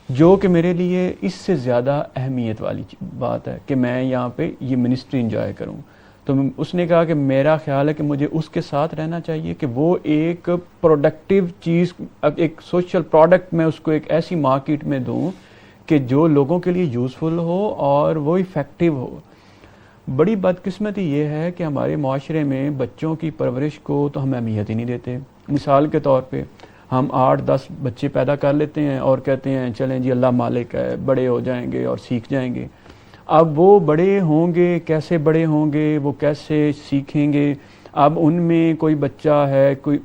जो कि मेरे लिए इससे ज़्यादा अहमियत वाली बात है कि मैं यहाँ पे ये मिनिस्ट्री इंजॉय करूं तो उसने कहा कि मेरा ख्याल है कि मुझे उसके साथ रहना चाहिए कि वो एक प्रोडक्टिव चीज़ एक सोशल प्रोडक्ट मैं उसको एक ऐसी मार्केट में दूं कि जो लोगों के लिए यूज़फुल हो और वो इफ़ेक्टिव हो बड़ी बदकिस्मती ये है कि हमारे माशरे में बच्चों की परवरिश को तो हम अहमियत ही नहीं देते मिसाल के तौर पे हम 8-10 बच्चे पैदा कर लेते हैं और कहते हैं चलें जी अल्लाह मालिक है बड़े हो जाएंगे और सीख जाएंगे अब वो बड़े होंगे कैसे बड़े होंगे वो कैसे सीखेंगे अब उनमें कोई बच्चा है कोई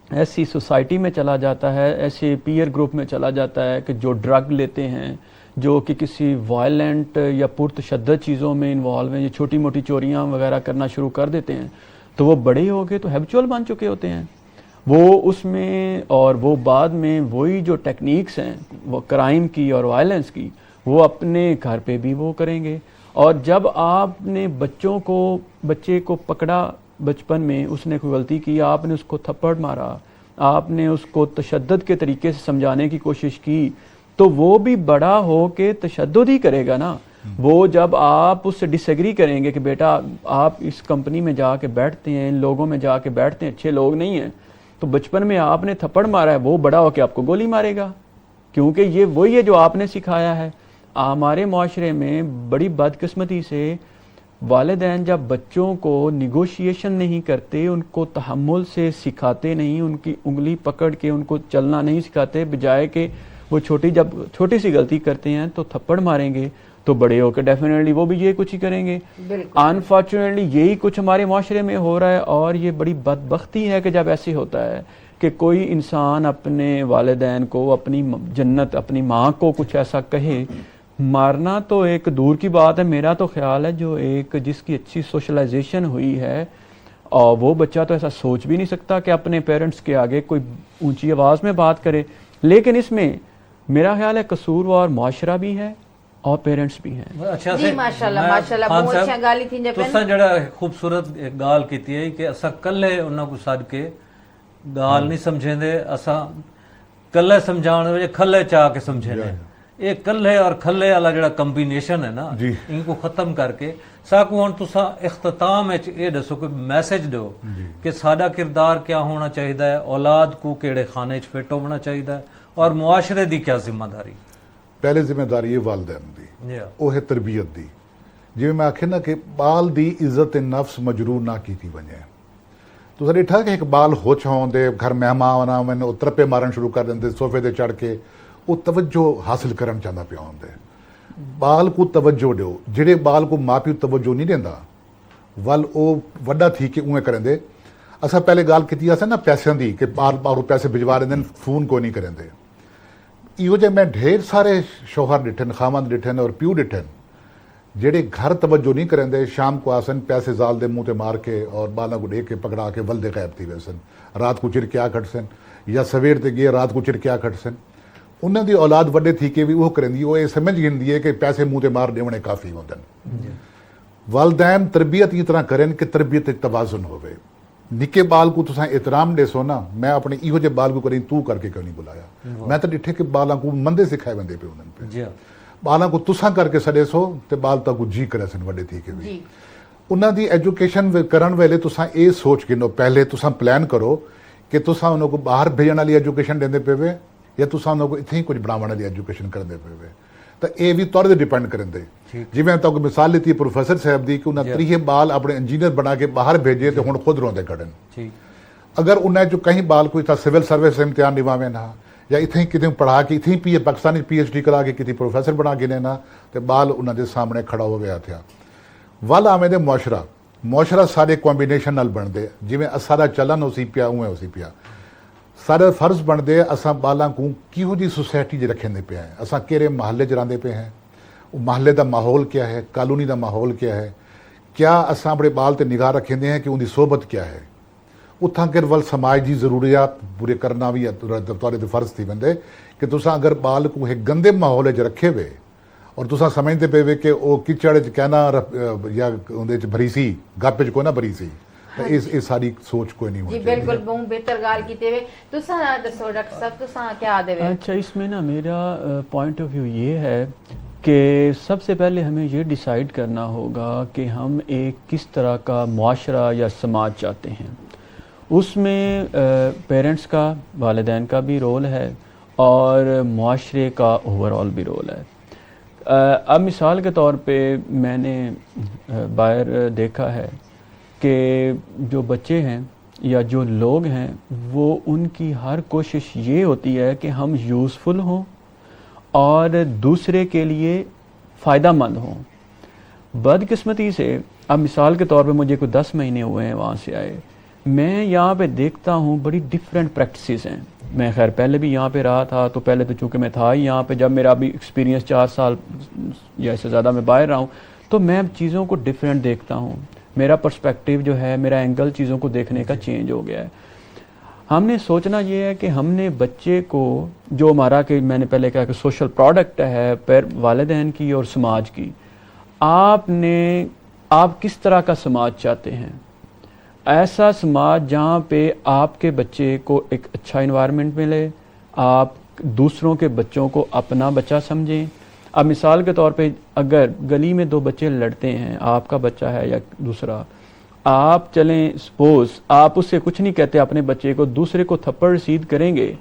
ऐसी सोसाइटी में चला जाता है ऐसे पीयर ग्रुप में चला जाता है कि जो ड्रग लेते हैं जो कि किसी वायलेंट या पुरतशद्दद चीज़ों में इन्वॉल्व हैं ये छोटी मोटी चोरियां वगैरह करना शुरू कर देते हैं तो वो बड़े हो गए तो हैबिचुअल बन चुके होते हैं वो उसमें और वो बाद में वही जो टेक्निक्स हैं वो क्राइम की और वायलेंस की वो अपने घर पे भी वो करेंगे और जब आपने बच्चे को पकड़ा बचपन में उसने कोई गलती की आपने उसको थप्पड़ मारा आपने उसको तशद्दुद के तरीके से समझाने की कोशिश की तो वो भी बड़ा हो के तशद्दुद ही करेगा ना वो जब आप उससे डिसएग्री करेंगे कि बेटा आप इस कंपनी में जाके बैठते हैं इन लोगों में जाके बैठते हैं अच्छे लोग नहीं हैं तो बचपन में आपने थप्पड़ मारा है वो बड़ा होकर आपको गोली मारेगा क्योंकि ये वही है जो आपने सिखाया है हमारे माशरे में बड़ी बदकिस्मती से वालिदैन जब बच्चों को निगोशिएशन नहीं करते उनको तहम्मुल से सिखाते नहीं उनकी उंगली पकड़ के उनको चलना नहीं सिखाते बजाय कि वो जब छोटी सी गलती करते हैं तो थप्पड़ मारेंगे तो बड़े होकर डेफिनेटली वो भी ये कुछ ही करेंगे अनफॉर्चुनेटली यही कुछ हमारे माशरे में हो रहा है और ये बड़ी बदबख्ती है कि जब ऐसे होता है कि कोई इंसान अपने वालिदैन को अपनी जन्नत अपनी माँ को कुछ ऐसा कहे मारना तो एक दूर की बात है मेरा तो ख्याल है जो एक जिसकी अच्छी सोशलाइजेशन हुई है और वो बच्चा तो ऐसा सोच भी नहीं सकता कि अपने पेरेंट्स के आगे कोई ऊंची आवाज़ में बात करे लेकिन इसमें मेरा ख्याल है कसूरवार माशरा भी है और पेरेंट्स भी हैं अच्छा जी माशाल्लाह माशाल्लाह बहुत अच्छा गाली थी जब तुसा जड़ा खूबसूरत एक गाल कीती है कि असा कल्ले उन्हां को सद के गाल नहीं समझेंदे असा कल्ले समझाने वजे खल्ले चाह के समझेंदे ये कल्ले और खल्ले वाला जड़ा कॉम्बिनेशन है ना इनको खत्म करके साकू हुण तुसा इख्तिताम विच ये दसो कि मैसेज दो कि साडा किरदार क्या होना चाहिए है औलाद को केड़े खाने च फिट होना चाहिए है और मुआशरे दी क्या जिम्मेदारी पहले जिम्मेदारी है वालिदैन दी वो है तरबियत दी जिवें मैं आखे ना कि बाल दी इज्जत नफ्स मजरूर ना कीती वञे तुसां ॾिठा कि एक बाल होछ आउंदे घर मेहमान आवन वो तरपे मारन शुरू कर देंदे सोफे ते चढ़ के वो तवज्जो हासिल करन चाहंदा पिया हुंदे बाल को तवज्जो ॾियो ਜਿਹੜੇ बाल को माँ प्यो तवज्जो नहीं देंदा वल वो वड्डा थी के उवें करेंदे اصا پہلے گال کی نا پیسوں کی کہ بار بار پیسے بھجوا رہے ہیں فون کو نہیں کریں دے. یہ جے میں ڈھیر سارے شوہر ڈٹھن خامند ڈٹھن اور پیو ڈٹھن جڑے گھر توجہ نہیں کریں دے, شام کو آسن پیسے زال دے منہ تے مار کے اور بالا کو ڈے کے پکڑا کے ولدے غائب تھی ویسن, رات کو چرکیا کھٹ سن یا سویر تے گئے رات کو چرکیا کھٹ سن. انہوں دی اولاد وڈے تھی کہ بھی وہ کریں دی, وہ یہ سمجھ گھن ہے کہ پیسے منہ تے مار دیونے کافی ہوندن. والدین تربیت کی طرح کریں کہ تربیت ایک توازن ہوئے. نکے بال کو تساں احترام دے سو نا, میں اپنے ایہو جے بال کو کریں تو کر کے کیوں نہیں بلایا. میں تو ڈٹھے کہ بالاں کو مندے سکھائے بندے پہ انہوں پہ بالاں کو تساں کر کے سڑے سو تے بال تا کو جی کرے سن وڈے تھی کہ بھی. انہاں دی ایجوکیشن کرن ویلے تساں اے سوچ گنو, پہلے تساں پلان کرو کہ تساں انہوں کو باہر بھیجن والی ایجوکیشن دیندے پے وے یا تساں انہوں کو اتنے ہی کچھ بناون والی ایجوکیشن کرندے پے وے. تو یہ بھی طور سے ڈپینڈ کریں دے. جی میں تو مثال لیتی ہے پروفیسر صاحب دی کہ انہیں 30 بال اپنے انجینئر بنا کے باہر بھیجے تو ہوں خود روندے کھڑن. اگر انہیں جو کہیں بال کوئی تھا سول سروس امتحان نواویں نہ یا اتنے کتنے پڑھا کے اتنے پاکستانی PhD کرا کے کتنی پروفیسر بنا کے لینا تو بال انہوں دے سامنے کھڑا ہو گیا تھا. ول آمے دے معاشرہ سارے کومبینیشن نال بن دے, جی میں سارا چلن اسی پیا اویں اسی پیا. سارے فرض بن دے اساں بالاں کو کیہو جی سوسائٹی جی رکھیں دے پہ ہیں, اساں کہڑے محلے چراندے پہ ہیں, وہ محلے دا ماحول کیا ہے, کالونی دا ماحول کیا ہے, کیا اساں اپنے بال تے نگاہ رکھیں دے ہیں کہ ان دی صحبت کیا ہے. اتھاں کر ول سماج دی ضروریات پورے کرنا بھی تورے تے فرض تھی بندے کہ تساں اگر بال کو ایک گندے ماحول وچ رکھے وے اور تساں سمجھتے پے وے کہ وہ کچڑ وچ کہنا یا اندے وچ بھری سی گپ وچ کوئی نہ بھری سی, اس ساری سوچ کوئی نہیں ہوتی. جی بالکل بہت بہتر گال کیتے ہوئے. تساں دسو ڈاکٹر صاحب تساں کیا دے وے؟ اچھا اس میں نا میرا پوائنٹ آف ویو یہ ہے کہ سب سے پہلے ہمیں یہ ڈیسائیڈ کرنا ہوگا کہ ہم ایک کس طرح کا معاشرہ یا سماج چاہتے ہیں. اس میں پیرنٹس کا, والدین کا بھی رول ہے اور معاشرے کا اوور آل بھی رول ہے. اب مثال کے طور پہ میں نے باہر دیکھا ہے کہ جو بچے ہیں یا جو لوگ ہیں وہ ان کی ہر کوشش یہ ہوتی ہے کہ ہم یوزفل ہوں اور دوسرے کے لیے فائدہ مند ہوں. بدقسمتی سے اب مثال کے طور پہ مجھے کوئی 10 مہینے ہوئے ہیں وہاں سے آئے, میں یہاں پہ دیکھتا ہوں بڑی ڈیفرنٹ پریکٹسز ہیں. میں خیر پہلے بھی یہاں پہ رہا تھا تو پہلے تو چونکہ میں تھا ہی یہاں پہ, جب میرا بھی ایکسپیرینس 4 سال یا اس سے زیادہ میں باہر رہا ہوں تو میں چیزوں کو ڈیفرنٹ دیکھتا ہوں. میرا پرسپیکٹیو جو ہے, میرا اینگل چیزوں کو دیکھنے کا چینج ہو گیا ہے. ہم نے سوچنا یہ ہے کہ ہم نے بچے کو جو ہمارا کہ میں نے پہلے کہا کہ سوشل پروڈکٹ ہے والدین کی اور سماج کی, آپ کس طرح کا سماج چاہتے ہیں. ایسا سماج جہاں پہ آپ کے بچے کو ایک اچھا انوائرمنٹ ملے, آپ دوسروں کے بچوں کو اپنا بچہ سمجھیں. اب مثال کے طور پہ اگر گلی میں 2 بچے لڑتے ہیں, آپ کا بچہ ہے یا دوسرا, آپ چلیں سپوز آپ اس سے کچھ نہیں کہتے اپنے بچے کو, دوسرے کو تھپڑ رسید کریں گے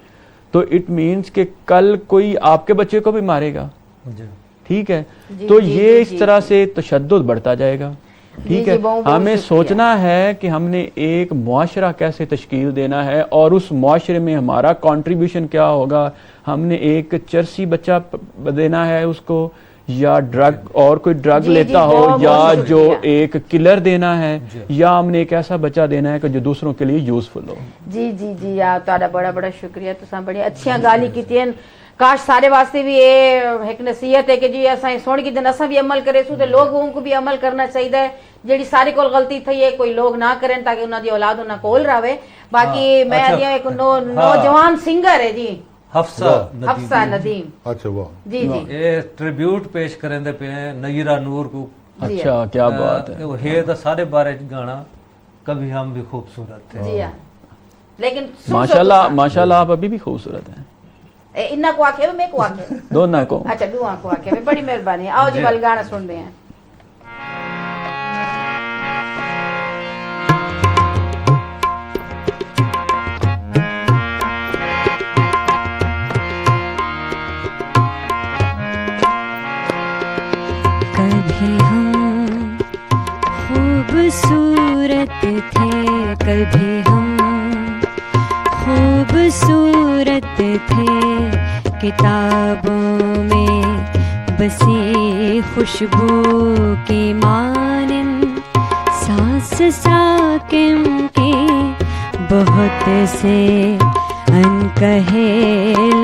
تو اٹ مینس کہ کل کوئی آپ کے بچے کو بھی مارے گا. ٹھیک ہے, تو یہ اس طرح سے تشدد بڑھتا جائے گا. ٹھیک ہے, ہمیں سوچنا ہے کہ ہم نے ایک معاشرہ کیسے تشکیل دینا ہے اور اس معاشرے میں ہمارا کنٹریبیوشن کیا ہوگا. ہم نے ایک چرسی بچہ دینا ہے اس کو, یا ڈرگ اور کوئی ڈرگ لیتا ہو, یا جو ایک کلر دینا ہے, یا ہم نے ایک ایسا بچہ دینا ہے کہ جو دوسروں کے لیے یوزفل ہو. جی جی جی تہاڈا بڑا بڑا شکریہ. تساں بڑی اچھیاں گالی کیتیاں. کاش سارے واسطے بھی یہ ایک نصیحت ہے کہ جی اساں سن کے دن اساں بھی عمل کرے سو تے لوگوں کو بھی عمل کرنا چاہیے. جیڑی سارے کول غلطی تھی ہے کوئی لوگ نہ کریں تاکہ انہاں دی اولاد انہاں کول رہے. باقی میں آدھی ایک نوجوان سنگر ہے جی حفصہ ندیم. اچھا واہ, جی جی یہ ٹریبیوٹ پیش کریں دے پہ ہیں نیرہ نور کو. اچھا کیا بات ہے. وہ ہے تو سارے بارے گانا کبھی ہم بھی خوبصورت تھے. جی ہاں, لیکن ماشاءاللہ آپ ابھی بھی خوبصورت ہیں. انہاں کو آکھے میں کو آکھے دونوں کو. اچھا دوہاں کو آکھے, بڑی مہربانی. آؤ جی بل گانا سن دے ہیں. کبھی ہم خوبصورت تھے, کبھی ہم خوبصورت تھے, کتابوں میں بسے خوشبو کے مانند, سانس ساکن کے बहुत से अनकहे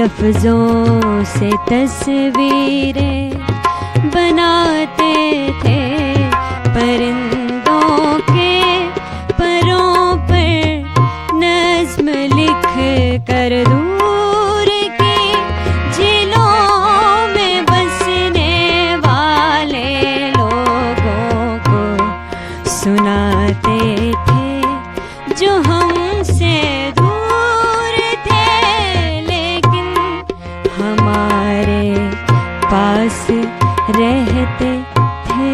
लफ्जों से तस्वीरें बनाते थे परिंदों के परों पर नज्म लिख कर दूर की झीलों में बसने वाले लोगों को सुनाते थे जो हमसे दूर थे लेकिन हमारे पास रहते थे।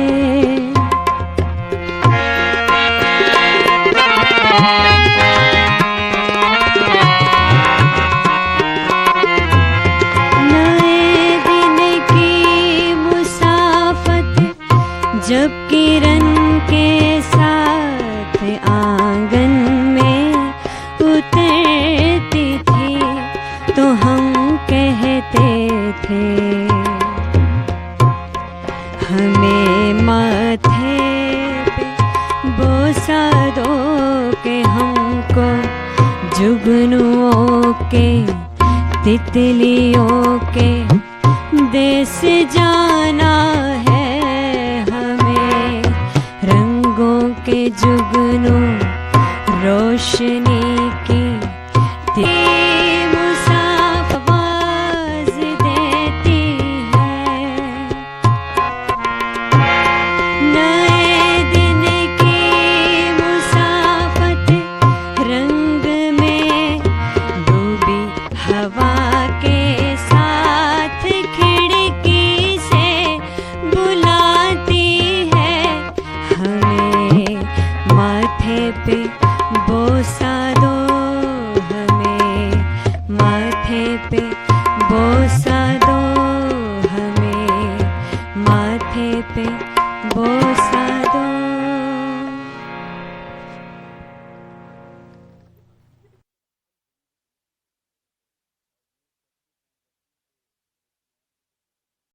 नए दिन की मुसाफत जब किरण के साथ आंगन में उतरती थी तो हम कहते थे हमें माथे पे बोसा दो के हमको जुगनुओं के तितलियों के देश जाना है हमें रंगों के जुगनू